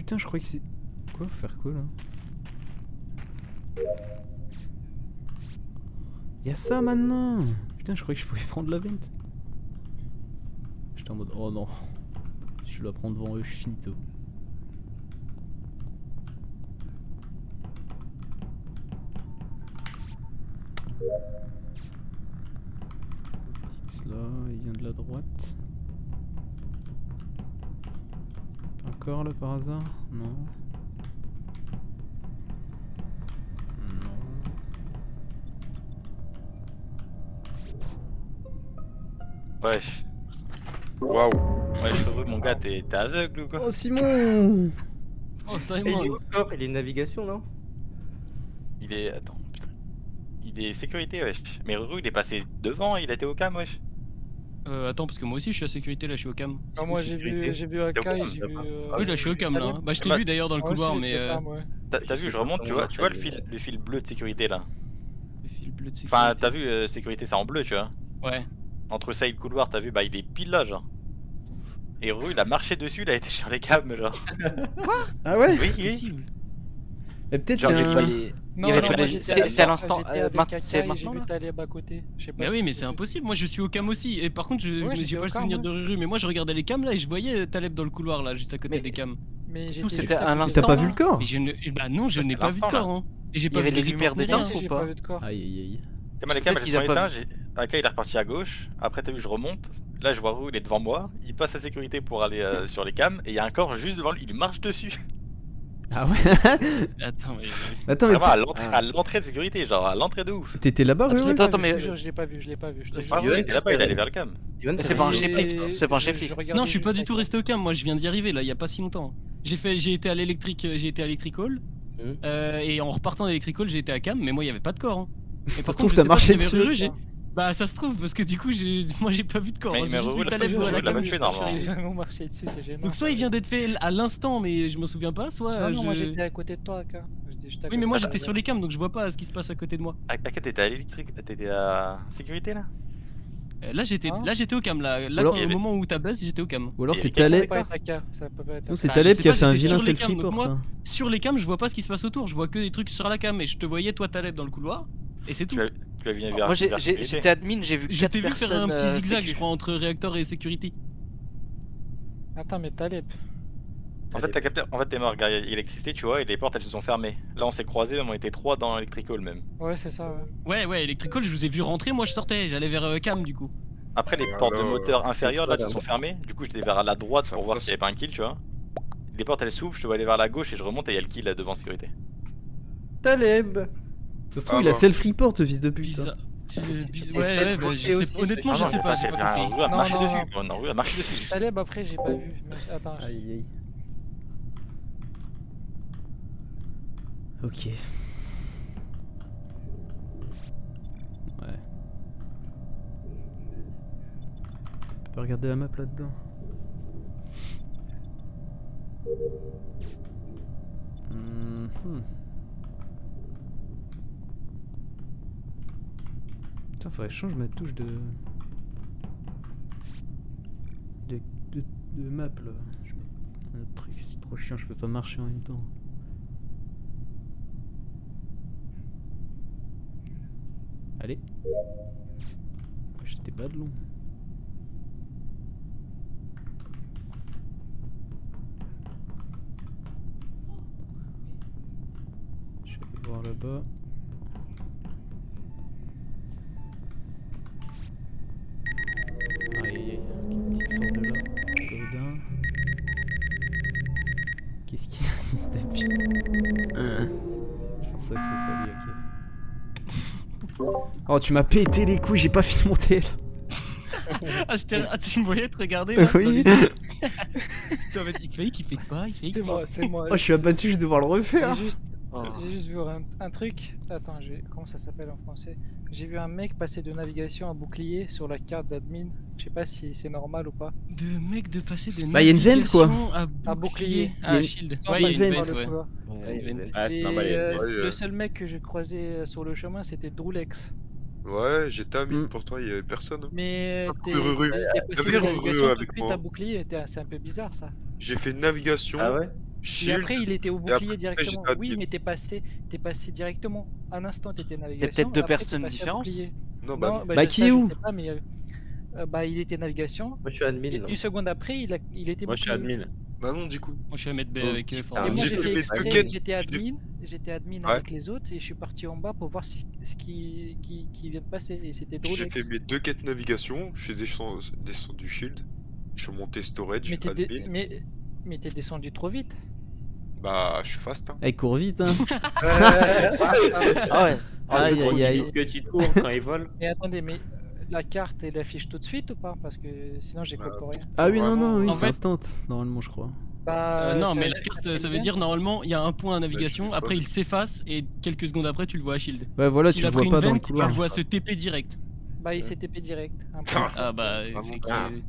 putain, je croyais que c'est... Quoi? Faire quoi là? Y'a ça maintenant! Putain, je croyais que je pouvais prendre la vente. J'étais en mode, oh non. Si je dois prendre devant eux, je suis finito. Tix là, il vient de la droite. Encore là par hasard? Non. Non. Wesh. Waouh. Wesh, heureux, mon gars, t'es aveugle ou quoi? Oh Simon! Oh, ça Et il est où le corps? Il est navigation, non? Il est. Attends, putain. Il est sécurité, wesh. Mais Ruru, il est passé devant, il a été au cam, wesh. Attends, parce que moi aussi je suis à sécurité, là je suis au cam. Ah, moi j'ai vu AK et j'ai vu. Oui, là je suis au cam là. Hein. Bah, je t'ai vu d'ailleurs dans le couloir, mais. T'as vu, je remonte, tu vois le fil bleu de sécurité là. Le fil bleu de sécurité. Enfin, t'as vu, sécurité, c'est en bleu, tu vois. Ouais. Entre ça et le couloir, t'as vu, bah il est pile là, genre. Et Ruru, il a marché dessus, il a été sur les cams, genre. Ah ouais? Oui, oui. Possible. Mais peut-être Genre, c'est il y a un... Il y avait pas les- c'est à l'instant, c'est maintenant, J'ai vu là Taleb à côté. Je sais pas Mais si oui, mais c'était- c'est impossible. Moi je suis au cam aussi. Et par contre, Ouais, j'ai j'étais pas au le cam, souvenir ouais. de Ruru. Mais moi je regardais les cams là et je voyais Taleb dans le couloir là, juste à côté Mais- des cams. Mais Tout, j'étais c'était juste à côté. l'instant. T'as pas là. vu le corps? Mais je ne. Bah non, je Ça, n'ai c'était pas vu de l'instant, corps. Hein. Et j'ai Il y pas avait vu les de lumières report ni d'éteinte rien. ou J'ai pas pas vu de corps. Aïe aïe aïe. Comme Parce les que cams, peut-être elles qu'ils sont a pas éteintes, AK il est reparti à gauche. Après, t'as vu, je remonte. Là, je vois Ruru, il est devant moi. Il passe à sécurité pour aller sur les cams. Et il y a un corps juste devant lui, il marche dessus. Ah ouais? Attends, mais. Attends, mais Vraiment à l'entrée de sécurité, genre à l'entrée de ouf. t'étais là-bas, Je l'ai Ruru? pas Attends, vu, mais- je te jure, je l'ai pas vu, je l'ai pas vu. Je te jure. Ah, Yoann, il était là-bas, il allait vers le cam. Yoann, Mais t'as c'est pas un vu- shift. C'est pas un checklist. Non, je suis pas du tout resté au cam. Moi je viens d'y arriver là, il y a pas si longtemps. J'ai été à l'électrique, j'ai été à l'électrical. Et en repartant d'électrical, j'ai été à cam, mais moi il y avait pas de corps. Hein. Et Ça par se trouve, contre, je t'as sais pas marché s'il y avait dessus Ruru, aussi. Bah ça se trouve parce que du coup moi j'ai pas vu de corps. Mais J'ai juste Ruru, vu là, Taleb je à crois la que je l'ai cam. tué, normalement. J'ai vraiment marché dessus, c'est gênant. Donc soit il vient d'être fait à l'instant, mais je me souviens pas, soit Non, non, moi je. j'étais à côté de toi, AK. J'étais juste à Oui, côté mais moi de j'étais toi. sur les cams, donc je vois pas ce qui se passe à côté de moi. AK, t'étais à l'électrique, t'étais à sécurité là? Là j'étais au cam là. Là Alors- au moment où t'as buzz, j'étais au cam. Ou alors Et c'est quelqu'un Taleb... Ça peut pas être AK, ça peut pas être Non, AK. c'est Bah, Taleb je sais qui a pas, fait un j'étais vilain sur les cams, donc self-report. moi- hein. Sur les cams, je vois pas ce qui se passe autour, je vois que des trucs sur la cam et je te voyais toi Taleb dans le couloir et c'est tout. Tu as vu vers Moi vers j'étais sécurité. admin, j'ai vu 4 Je t'ai vu faire un personnes. petit zigzag, sécu. je crois, entre réacteur et security. Attends, mais Taleb. En fait, t'as capté, en fait, t'es mort derrière l'électricité, tu vois, et les portes elles se sont fermées. Là, on s'est croisés, on était 3 dans l'électrical même. Ouais, c'est ça, ouais. Ouais, Electrical, je vous ai vu rentrer, moi je sortais, j'allais vers cam du coup. Après, les Alors, portes de moteur inférieures là, voilà. se sont fermées. Du coup, j'étais vers la droite Ça pour voir passe. s'il y avait pas un kill, tu vois. Les portes elles s'ouvrent, je dois aller vers la gauche et je remonte et il y a le kill là devant sécurité. Taleb. Ça se trouve, Ah il a bah. self-report, fils de pute. Bizarre. hein. Ouais, bah, je sais, honnêtement, je sais pas, j'ai J'ai pas un compris. Ruru à Non, marcher non, dessus. non. Non, Ruru a marché dessus. Taleb, après, j'ai pas vu. Mais attends, Aïe aïe. Ok. Ouais. Tu peux regarder la map là-dedans. Putain, faudrait que je change ma touche de map là. Je mets un truc, c'est trop chiant, je peux pas marcher en même temps. Allez. C'était pas de long. Je vais aller voir là-bas. Aïe aïe aïe, qui sort de là. Godin. Qu'est-ce qu'il insiste depuis? Je pensais que ce soit lui, ok. Oh, tu m'as pété les couilles, j'ai pas fini mon TL. Tu me voyais te regarder là, Oui. dans les yeux. Il fait quoi? Il fait C'est moi, c'est moi. Oh, je suis abattu, je vais devoir le refaire. J'ai juste, Oh. j'ai juste vu un truc. Attends, comment ça s'appelle en français? J'ai vu un mec passer de navigation à bouclier sur la carte d'admin. Je sais pas si c'est normal ou pas. De mec de passer de Bah, y a une vente, quoi. navigation À bouclier. Ah, Y a une- shield. Sans Ouais, y a une passer vente, par vente, le ouais. couloir. Ah, c'est Et, normal. Ouais, le seul mec que j'ai croisé sur le chemin, c'était Drulex. Ouais, j'étais à mine Mm. pour toi, il y avait personne. Mais Ah, t'es Ruru. passé Y'avait de Ruru navigation tout avec de suite moi. à bouclier, c'est un peu bizarre ça. J'ai fait navigation, Ah ouais? Et Shield. après, il était au après, bouclier directement. j'étais Oui, admin. mais t'es passé directement. Un instant, t'étais navigation. peut-être deux après, t'es personnes passé à différentes. bouclier. Non, bah non. Bah, je qui sais, est je où sais pas, mais bah, il était navigation. Moi, je suis admin. Et là. une seconde après, il était Moi, je suis bouclier. admin. Bah non, du coup. Moi, je suis à mettre B Oh, avec c'est Format. Et moi J'ai j'ai fait fait mes deux exprès, quêtes. j'étais admin Ouais. avec les autres et je suis parti en bas pour voir ce qui vient de passer et c'était J'ai Drolex. fait mes 2 quêtes navigation. Je suis descendu Shield. Je suis monté storage, Mais t'es dé- admin. mais t'es descendu trop vite. Bah, je suis fast. Hein. Il court vite, hein. Ah ouais. Aïe, Trop aïe, aïe. vite que tu cours quand ils volent. Mais attendez, mais la carte elle affiche tout de suite ou pas? Parce que sinon j'ai Bah, pour rien. Ah oui, non, Vraiment, non, oui, en c'est fait- instant, normalement, je crois. Bah, Non, ça mais veut la dire que carte, ça ça veut fait dire normalement, il y a un point à navigation, l'ai pas après vu. il s'efface et quelques secondes après tu le vois à shield. Ouais, voilà, S'il tu a le vois pris pas une dans le vente, tu couloir. le vois se TP direct. Bah il s'est TP direct. Ah bah, Vraiment. c'est Ah. que.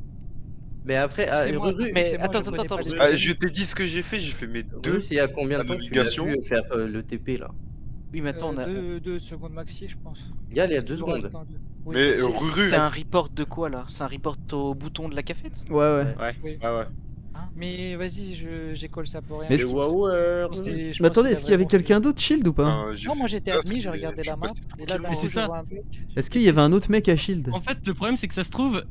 Mais après, C'est moi, Ruru, Mais c'est moi, attends, je connais attends, pas les parce Ah, mécaniques. je t'ai dit ce que j'ai fait mes 2. c'est il y a combien de la temps que tu l'as navigation. vu faire le TP là? Oui, mais attends, on a. 2 secondes maxi, je pense. Il y a 2 Parce qu'il secondes. reste un deux. Oui. Mais C'est Ruru, c'est un report de quoi là? C'est un report au bouton de la cafette? Ouais, ouais. Ouais, Oui. ouais. Mais vas-y, j'écolle ça pour rien. Mais Le est-ce waouh, Je pense qu'il- je Mais pense attendez, qu'il est-ce qu'il y avait devrait quelqu'un d'autre Shield ou pas? Non, moi j'étais admis, j'ai regardé la map, et là d'un Mais coup c'est je ça. vois un mec. Est-ce qu'il y avait un autre mec à Shield? En fait, le problème c'est que ça se trouve,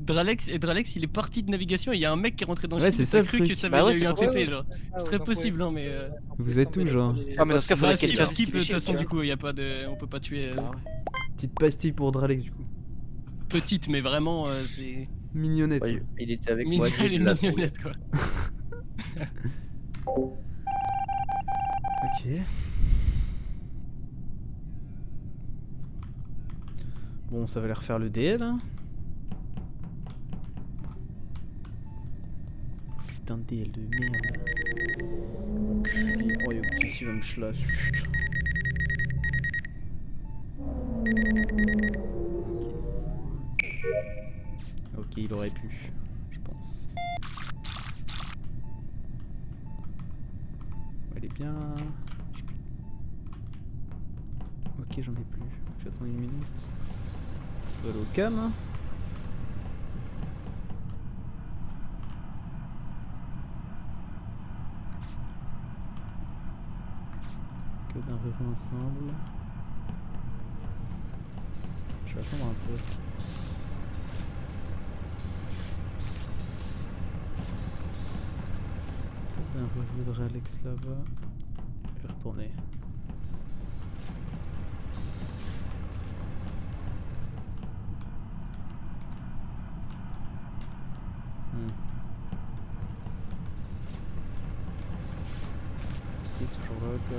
Dralex il est parti de navigation et il y a un mec qui est rentré dans le Ouais, shield c'est et ça, t'as le cru truc. que ça Bah avait ouais, eu c'est un pour ça. TP genre. C'est très possible, hein, mais. C'est très possible. Ah, mais dans ce cas, faudrait Bah, que quelqu'un skip skip de toute les façon, shields, du coup, y a pas de. On peut pas tuer. Ah ouais. Petite pastille pour Dralex, du coup. Petite, mais vraiment, c'est. Mignonnette. Ouais, il était avec moi. Elle est je l'ai mignonnette quoi. Ok. Bon, ça va aller refaire le DL, hein. Putain de DL de merde. Oh, yo, petit, il va me schlass. Ok, il aurait pu, je pense. Elle est bien. Ok, j'en ai plus. J'attends une minute. Je vais aller au cam. Hein. Que d'un revue ensemble. Je vais attendre un peu. Que d'un revue de Alex là-bas. Je vais retourner. C'est toujours là, toi.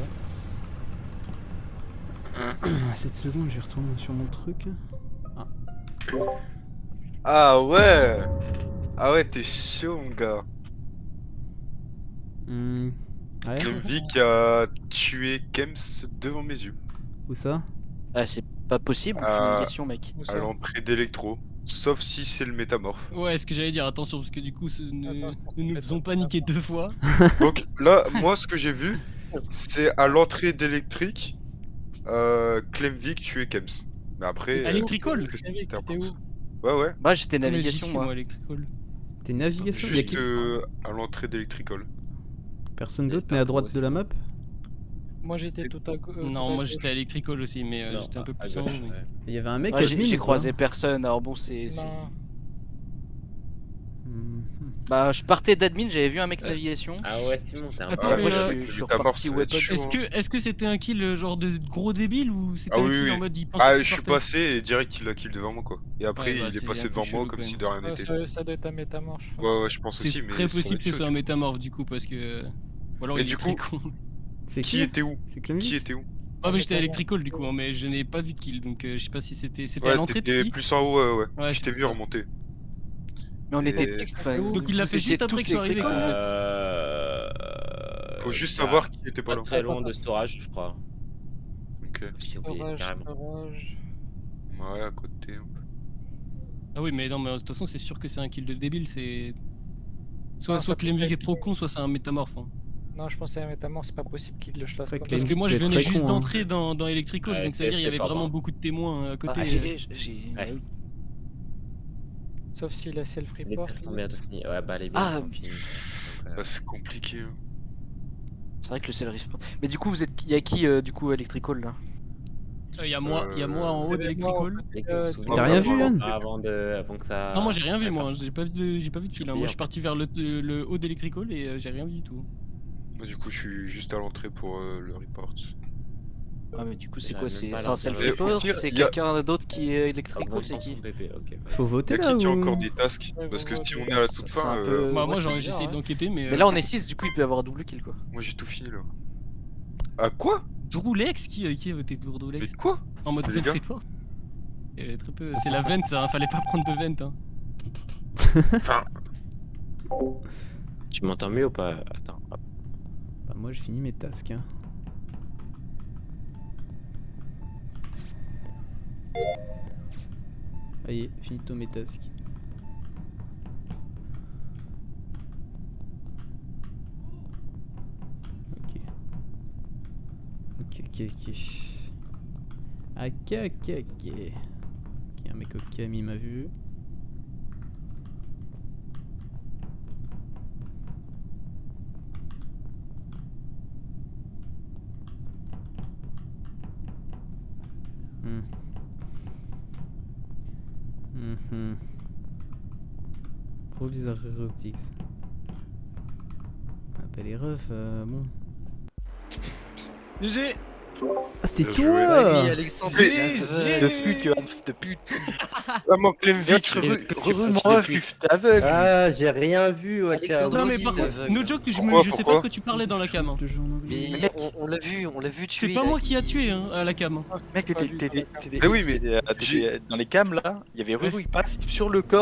7 secondes, j'y retourne sur mon truc. Ah ouais. Ah ouais, t'es chaud, mon gars. Ouais. Kemvik a tué Kems devant mes yeux. Où ça? Ah, c'est pas possible, navigation, mec. Où À ça l'entrée d'électro. Sauf si c'est le métamorphe. Ouais, ce que j'allais dire, attention, parce que du coup, ne nous faisons pas niquer 2 fois. Donc là, moi, ce que j'ai vu, c'est à l'entrée d'électrique, Klemvik tué Kems. Mais après. Electrical qu'est-ce que Klemvik, t'en t'étais penses? où? Ouais, ouais. Bah, j'étais Mais j'y navigation, suis, moi. Electrical. T'es navigation? Y'a Juste qui? à l'entrée d'électrical. Personne d'autre mais à droite de la map? Moi j'étais tout à gauche. Non, moi j'étais à Electrical aussi, mais Non, j'étais un peu à plus en gauche, haut. mais- ouais. Il y avait un mec Ah, admin j'ai ou croisé pas? personne, alors bon, c'est. Non. Bah, je partais d'admin, j'avais vu un mec navigation. Ah ouais, Simon, t'es un Attends, peu. mais Après, là- je suis Métamorphe, reparti ça va être weapon. chaud. Est-ce que c'était un kill genre de gros débile ou c'était Ah un oui, kill oui. en mode il pensait Ah, que je tu suis partais passé et direct il a kill devant moi quoi. Et après Ouais, bah, il est c'est passé un peu devant moi chelou, comme quand si même. de rien Ouais, n'était. ça doit être un métamorphe. je pense. Ouais, ouais, je pense C'est aussi, mais très ça va possible être que ce chaud, soit un tu vois. métamorphe du coup parce que. Ou alors Mais il du est très coup- con. C'est Qui était où? C'est Klemvik? Qui était où? Ah, mais j'étais à Métamorphe. Electrical du coup, hein, mais je n'ai pas vu de kill donc je sais pas si c'était. C'était à Ouais, l'entrée, tu t'étais dis plus en haut, ouais, ouais. Ouais, Je t'ai vu c'est ça. remonter. Mais on Et- était. Enfin, Donc, il l'a vous fait étiez juste après tous que je sois arrivé, électrical, en fait. Faut juste bah, savoir qui était pas Pas là. très loin de storage, je crois. Ok. J'ai oublié Storage, carrément. storage. Ouais, à côté. un peu. Ah oui, mais non, mais de toute façon, c'est sûr que c'est un kill de débile. C'est. Non, Soit ça peut Klemvik être- est trop con, soit c'est un métamorphe. hein. Non, je pensais à un métamorphe, c'est pas possible qu'il le chlasse Ouais, pas. Parce que moi, Klemvik je peut être venais très juste con, hein. d'entrer dans Electrical, Ouais, donc ça veut dire il y c'est avait fort, vraiment hein. beaucoup de témoins à côté. Ah, j'ai. Ouais. oui. Sauf s'il a self Les report. tests sont bientôt finis. Ouais, bah les Ah, biens sont finis. Donc, Bah, c'est compliqué. Hein. C'est vrai que le ciel respawn. Mais du coup, il y a qui du coup Electrical là? Il y a moi en haut d'Electrical. T'as rien vu, Yann? Avant que ça. Non, moi j'ai rien vu, ça moi. parte. J'ai pas vu de kill. Hein. Moi je suis parti vers le haut d'Electrical et j'ai rien vu du tout. Moi, du coup, je suis juste à l'entrée pour le report. Ah, mais du coup, c'est J'avais quoi? même C'est pas un l'air self de- report? Faut dire, C'est il y a- quelqu'un d'autre qui est Electrical? Bon, C'est sans qui? PP, ok. Faut Il y voter a là qui a ou... encore des tasks? Ouais, Parce que bon, si ouais, on est à la toute c'est fin, un peu- Bah, ouais, moi c'est j'ai bizarre, essayé ouais. d'enquêter, mais. Mais là, on est 6, du coup, il peut y avoir double kill quoi. moi j'ai tout fini là. Ah quoi? Douroulex qui a voté pour Mais Douroulex quoi? en mode Les self gars report? Il y avait très peu. C'est la vente, hein. Fallait pas prendre de vente. Hein. Enfin, Tu m'entends mieux ou pas? Attends. Hop. Bah moi j'ai fini mes tasks. Hein. Allez, finito mes tasks. Ok. Ok, ok, ok. Ok, ok, ok. Ok, un mec au cami m'a vu. Hmm. Mhm. Trop bizarre, Optics. Ah, bah les refs, bon. GG. Ah, c'était Bien joué. toi! Oui, Alexandre, Fils bien de joué. pute, Johan, fils de pute. vraiment Clem Viens, Vic. tu re mon ref, tu t'es aveugle. Ah, j'ai rien vu, ouais. Alexandre Non, mais Rossi, par contre, aveugle. no joke, je sais Pourquoi pas de quoi tu parlais dans la cam. Hein. Mais mec, on l'a vu tuer. C'est pas là, moi qui a tué hein, à la cam. Mec, Pas lui, t'étais dans la cam. dans les cams là, il y avait Ruru, il passe sur le corps.